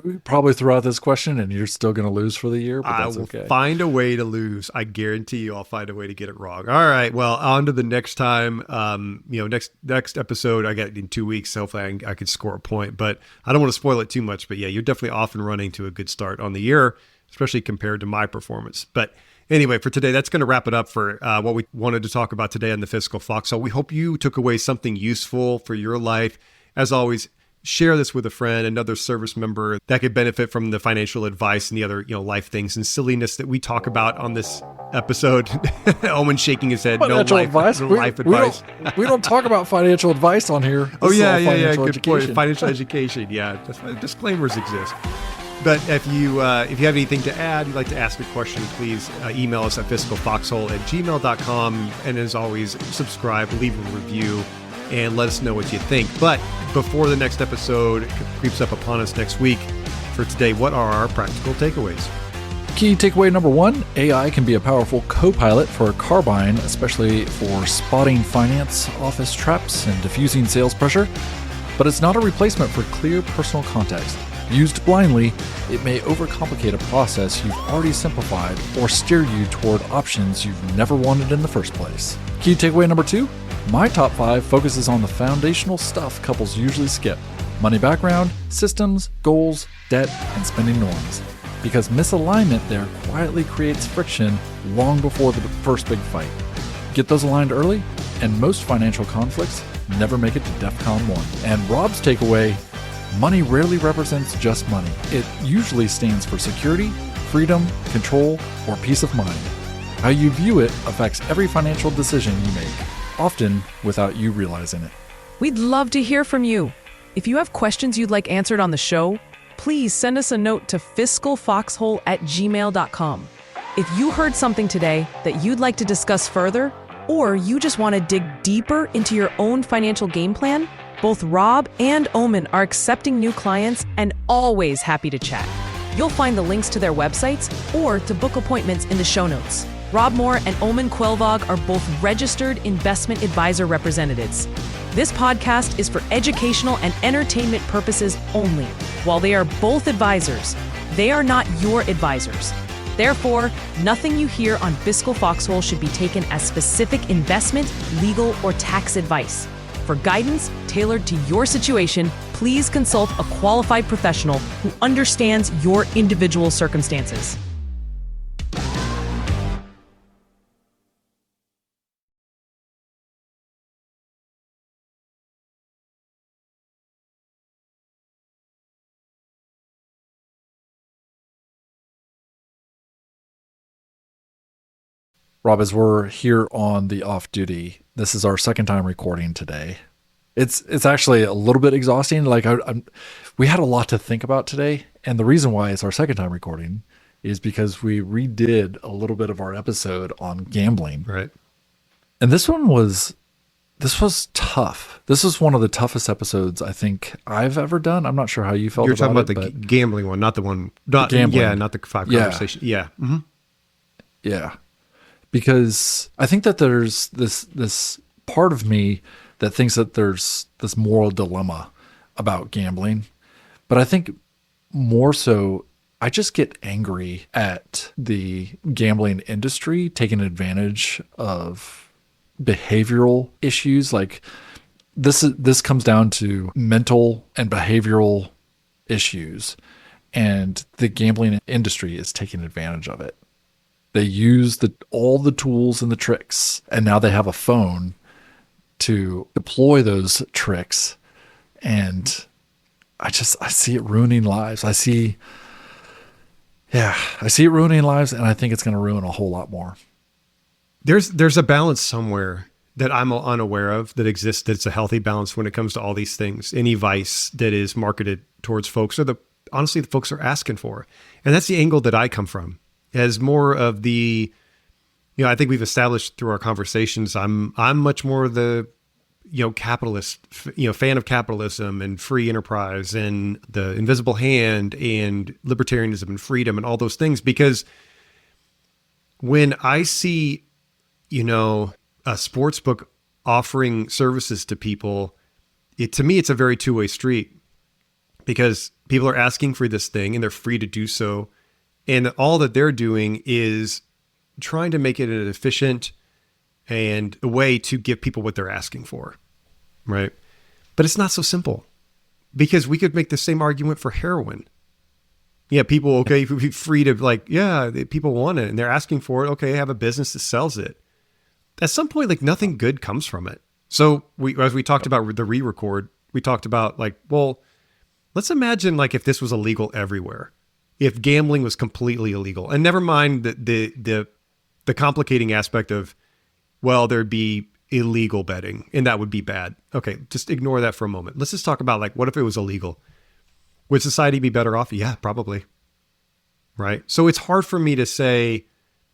We probably throw out this question and you're still going to lose for the year, but I that's will okay. find a way to lose. I guarantee you I'll find a way to get it wrong. All right. Well, on to the next time. Next episode, I got in 2 weeks. Hopefully I could score a point, but I don't want to spoil it too much. But yeah, you're definitely off and running to a good start on the year, especially compared to my performance. But anyway, for today, that's going to wrap it up for what we wanted to talk about today on the Fiscal Foxhole. We hope you took away something useful for your life. As always, share this with a friend, another service member that could benefit from the financial advice and the other, life things and silliness that we talk about on this episode. Omen shaking his head. Financial advice? No life advice. We don't talk about financial advice on here. Oh, This is yeah. all financial Good education. point. Financial education. Yeah. That's why disclaimers exist. But if you have anything to add, you'd like to ask a question, please email us at fiscalfoxhole@gmail.com. And as always, subscribe, leave a review, and let us know what you think. But before the next episode creeps up upon us next week, for today, what are our practical takeaways? Key takeaway number 1, AI can be a powerful co-pilot for car buying, especially for spotting finance office traps and diffusing sales pressure. But it's not a replacement for clear personal context. Used blindly, it may overcomplicate a process you've already simplified or steer you toward options you've never wanted in the first place. Key takeaway number 2, my top 5 focuses on the foundational stuff couples usually skip: money background, systems, goals, debt, and spending norms. Because misalignment there quietly creates friction long before the first big fight. Get those aligned early, and most financial conflicts never make it to DEFCON 1. And Rob's takeaway, Money rarely represents just money. It usually stands for security, freedom, control, or peace of mind. How you view it affects every financial decision you make, often without you realizing it. We'd love to hear from you. If you have questions you'd like answered on the show, please send us a note to fiscalfoxhole@gmail.com. If you heard something today that you'd like to discuss further, or you just want to dig deeper into your own financial game plan, both Rob and Omen are accepting new clients and always happy to chat. You'll find the links to their websites or to book appointments in the show notes. Rob Moore and Omen Quelvog are both registered investment advisor representatives. This podcast is for educational and entertainment purposes only. While they are both advisors, they are not your advisors. Therefore, nothing you hear on Fiscal Foxhole should be taken as specific investment, legal, or tax advice. For guidance tailored to your situation, please consult a qualified professional who understands your individual circumstances. Rob, as we're here on the off duty, this is our second time recording today. It's actually a little bit exhausting. Like we had a lot to think about today, and the reason why it's our second time recording is because we redid a little bit of our episode on gambling. Right. And this was tough. This is one of the toughest episodes I think I've ever done. I'm not sure how you felt. You're talking about it, the gambling one, not the one. Not gambling. Yeah, not the 5 conversation. Yeah. Mm-hmm. Yeah. Because I think that there's this part of me that thinks that there's this moral dilemma about gambling. But I think more so, I just get angry at the gambling industry taking advantage of behavioral issues. Like this comes down to mental and behavioral issues, and the gambling industry is taking advantage of it. They use all the tools and the tricks, and now they have a phone to deploy those tricks. And I see it ruining lives. I see it ruining lives, and I think it's going to ruin a whole lot more. There's a balance somewhere that I'm unaware of that exists. That's a healthy balance when it comes to all these things. Any vice that is marketed towards folks, or honestly the folks are asking for, and that's the angle that I come from. As more of the, I think we've established through our conversations, I'm much more the, capitalist, fan of capitalism and free enterprise and the invisible hand and libertarianism and freedom and all those things. Because when I see, a sports book offering services to people, to me, it's a very two-way street, because people are asking for this thing and they're free to do so. And all that they're doing is trying to make it an efficient and a way to give people what they're asking for, right? But it's not so simple, because we could make the same argument for heroin. Yeah, people, okay, be free to people want it and they're asking for it. Okay, have a business that sells it. At some point, nothing good comes from it. So as we talked about the re-record, we talked about let's imagine if this was illegal everywhere. If gambling was completely illegal, and never mind the complicating aspect of, there'd be illegal betting and that would be bad. Okay, just ignore that for a moment. Let's just talk about what if it was illegal? Would society be better off? Yeah, probably. Right. So it's hard for me to say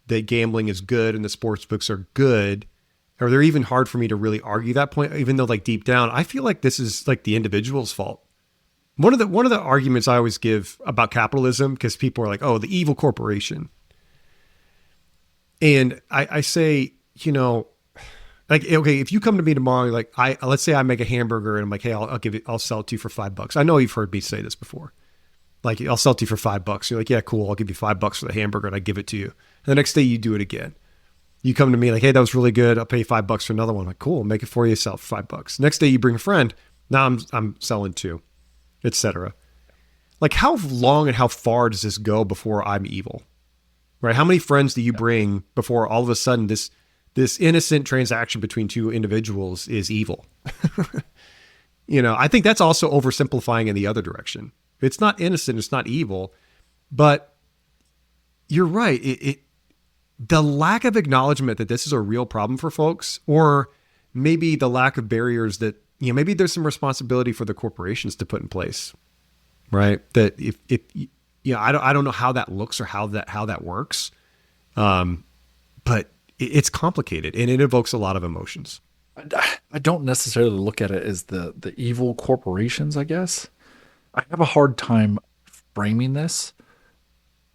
that gambling is good and the sports books are good, or they're even hard for me to really argue that point, even though deep down, I feel like this is the individual's fault. One of the arguments I always give about capitalism, because people are oh, the evil corporation. And I say, okay, if you come to me tomorrow, let's say I make a hamburger and I'm hey, I'll sell it to you for $5. I know you've heard me say this before. I'll sell it to you for $5. You're yeah, cool. I'll give you $5 for the hamburger, and I give it to you. And the next day you do it again. You come to me hey, that was really good. I'll pay you $5 for another one. I'm cool. I'll make it for you. Sell for $5. Next day you bring a friend. Now I'm selling 2. Etc. How long and how far does this go before I'm evil? Right? How many friends do you bring before all of a sudden this innocent transaction between 2 individuals is evil? I think that's also oversimplifying in the other direction. It's not innocent, it's not evil, but you're right. The lack of acknowledgement that this is a real problem for folks, or maybe the lack of barriers that, maybe there's some responsibility for the corporations to put in place, right? That if I don't know how that looks or how that works, but it's complicated and it evokes a lot of emotions. I don't necessarily look at it as the evil corporations, I guess. I have a hard time framing this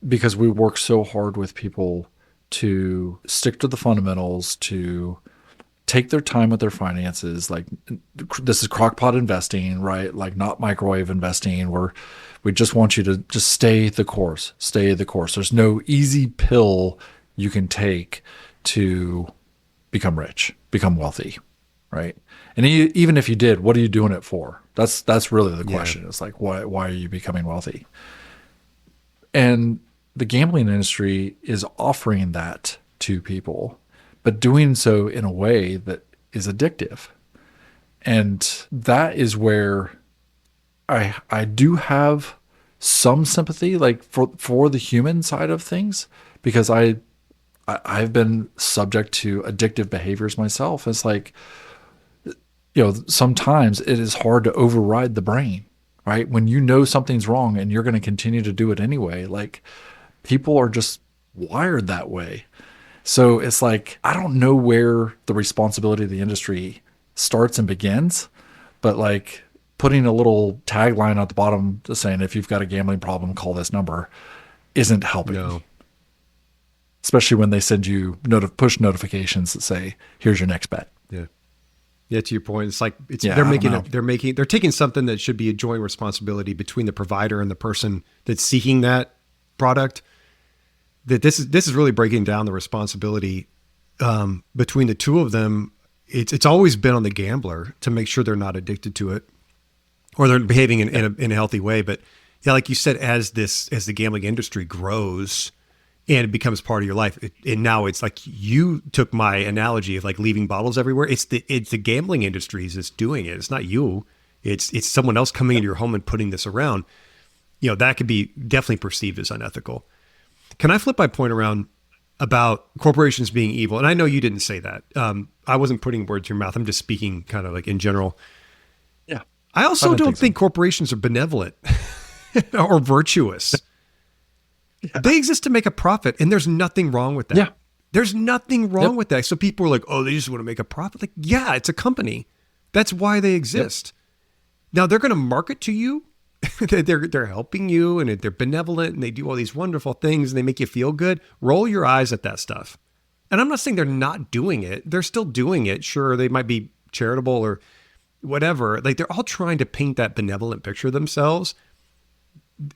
because we work so hard with people to stick to the fundamentals, to take their time with their finances. Like, this is crockpot investing, right? Like, not microwave investing, where we just want you to just stay the course. There's no easy pill you can take to become rich, become wealthy, right? And even if you did, what are you doing it for? That's really the question. It's like, why are you becoming wealthy? And the gambling industry is offering that to people, but doing so in a way that is addictive. And that is where I do have some sympathy, like for the human side of things, because I've been subject to addictive behaviors myself. It's like, sometimes it is hard to override the brain, right? When you know something's wrong and you're going to continue to do it anyway, like, people are just wired that way. So it's like, I don't know where the responsibility of the industry starts and begins, but like putting a little tagline at the bottom saying, if you've got a gambling problem, call this number, isn't helping. No. Especially when they send you push notifications that say, here's your next bet. Yeah. Yeah. To your point, it's like, they're taking something that should be a joint responsibility between the provider and the person that's seeking that product. That this is really breaking down the responsibility between the two of them. It's always been on the gambler to make sure they're not addicted to it, or they're behaving in a healthy way. But yeah, like you said, as the gambling industry grows and it becomes part of your life, and now it's like, you took my analogy of like leaving bottles everywhere. It's the gambling industries that's doing it. It's not you. It's someone else coming into your home and putting this around. That could be definitely perceived as unethical. Can I flip my point around about corporations being evil? And I know you didn't say that. I wasn't putting words in your mouth. I'm just speaking kind of like in general. Yeah. I also don't think corporations are benevolent or virtuous. Yeah. They exist to make a profit, and there's nothing wrong with that. Yeah. There's nothing wrong with that. So people are like, oh, they just want to make a profit. Like, yeah, it's a company. That's why they exist. Yep. Now they're going to market to you. They're helping you, and they're benevolent, and they do all these wonderful things, and they make you feel good. Roll your eyes at that stuff. And I'm not saying they're not doing it. They're still doing it. Sure, they might be charitable or whatever. Like, they're all trying to paint that benevolent picture of themselves.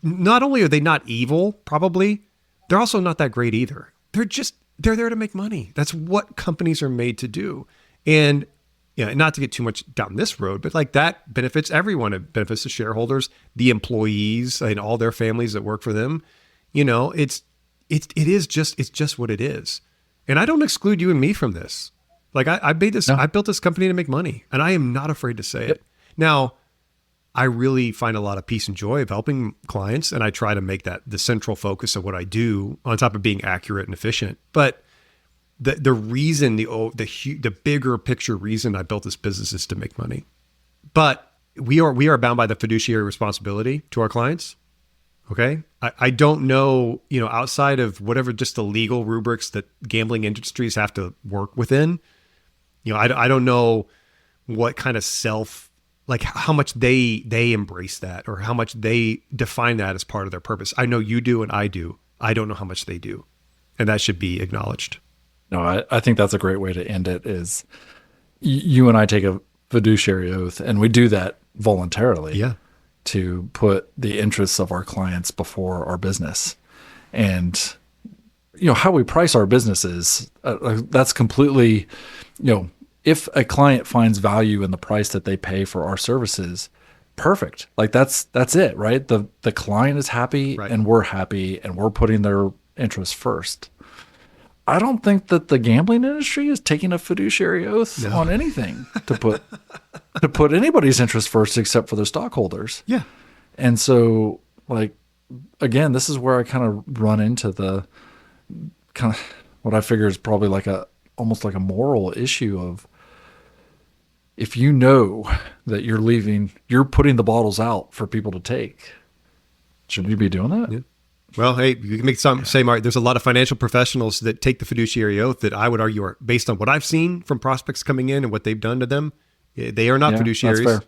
Not only are they not evil, probably, they're also not that great either. They're there to make money. That's what companies are made to do. And not to get too much down this road, but like, that benefits everyone. It benefits the shareholders, the employees, and all their families that work for them. It's just what it is. And I don't exclude you and me from this. Like, I built this company to make money, and I am not afraid to say it. Now, I really find a lot of peace and joy of helping clients, and I try to make that the central focus of what I do, on top of being accurate and efficient. But the reason, the bigger picture reason I built this business is to make money. But we are bound by the fiduciary responsibility to our clients. Okay. I don't know, outside of whatever, just the legal rubrics that gambling industries have to work within, I don't know what kind of how much they embrace that, or how much they define that as part of their purpose. I know you do, and I do. I don't know how much they do, and that should be acknowledged. No, I think that's a great way to end it, is you and I take a fiduciary oath, and we do that voluntarily. Yeah. To put the interests of our clients before our business. And, how we price our businesses, that's completely, if a client finds value in the price that they pay for our services, perfect. Like, that's it, right? The client is happy, right, and we're happy, and we're putting their interests first. I don't think that the gambling industry is taking a fiduciary oath on anything to put to put anybody's interest first except for their stockholders. Yeah. And so, like, again, this is where I kind of run into the kind of what I figure is probably like almost like a moral issue of, if you know that you're putting the bottles out for people to take, shouldn't you be doing that? Yeah. Well, hey, you can make some say, Mark, there's a lot of financial professionals that take the fiduciary oath that I would argue are, based on what I've seen from prospects coming in and what they've done to them, they are not fiduciaries. That's fair.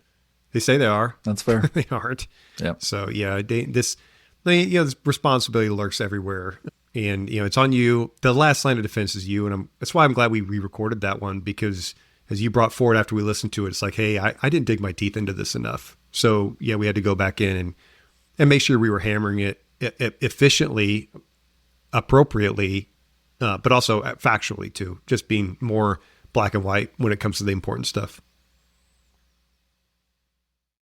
They say they are. That's fair. They aren't. Yeah. So yeah, this responsibility lurks everywhere, and it's on you. The last line of defense is you, and that's why I'm glad we re-recorded that one, because as you brought forward after we listened to it, it's like, hey, I didn't dig my teeth into this enough. So yeah, we had to go back in and make sure we were hammering it efficiently, appropriately, but also factually too, just being more black and white when it comes to the important stuff.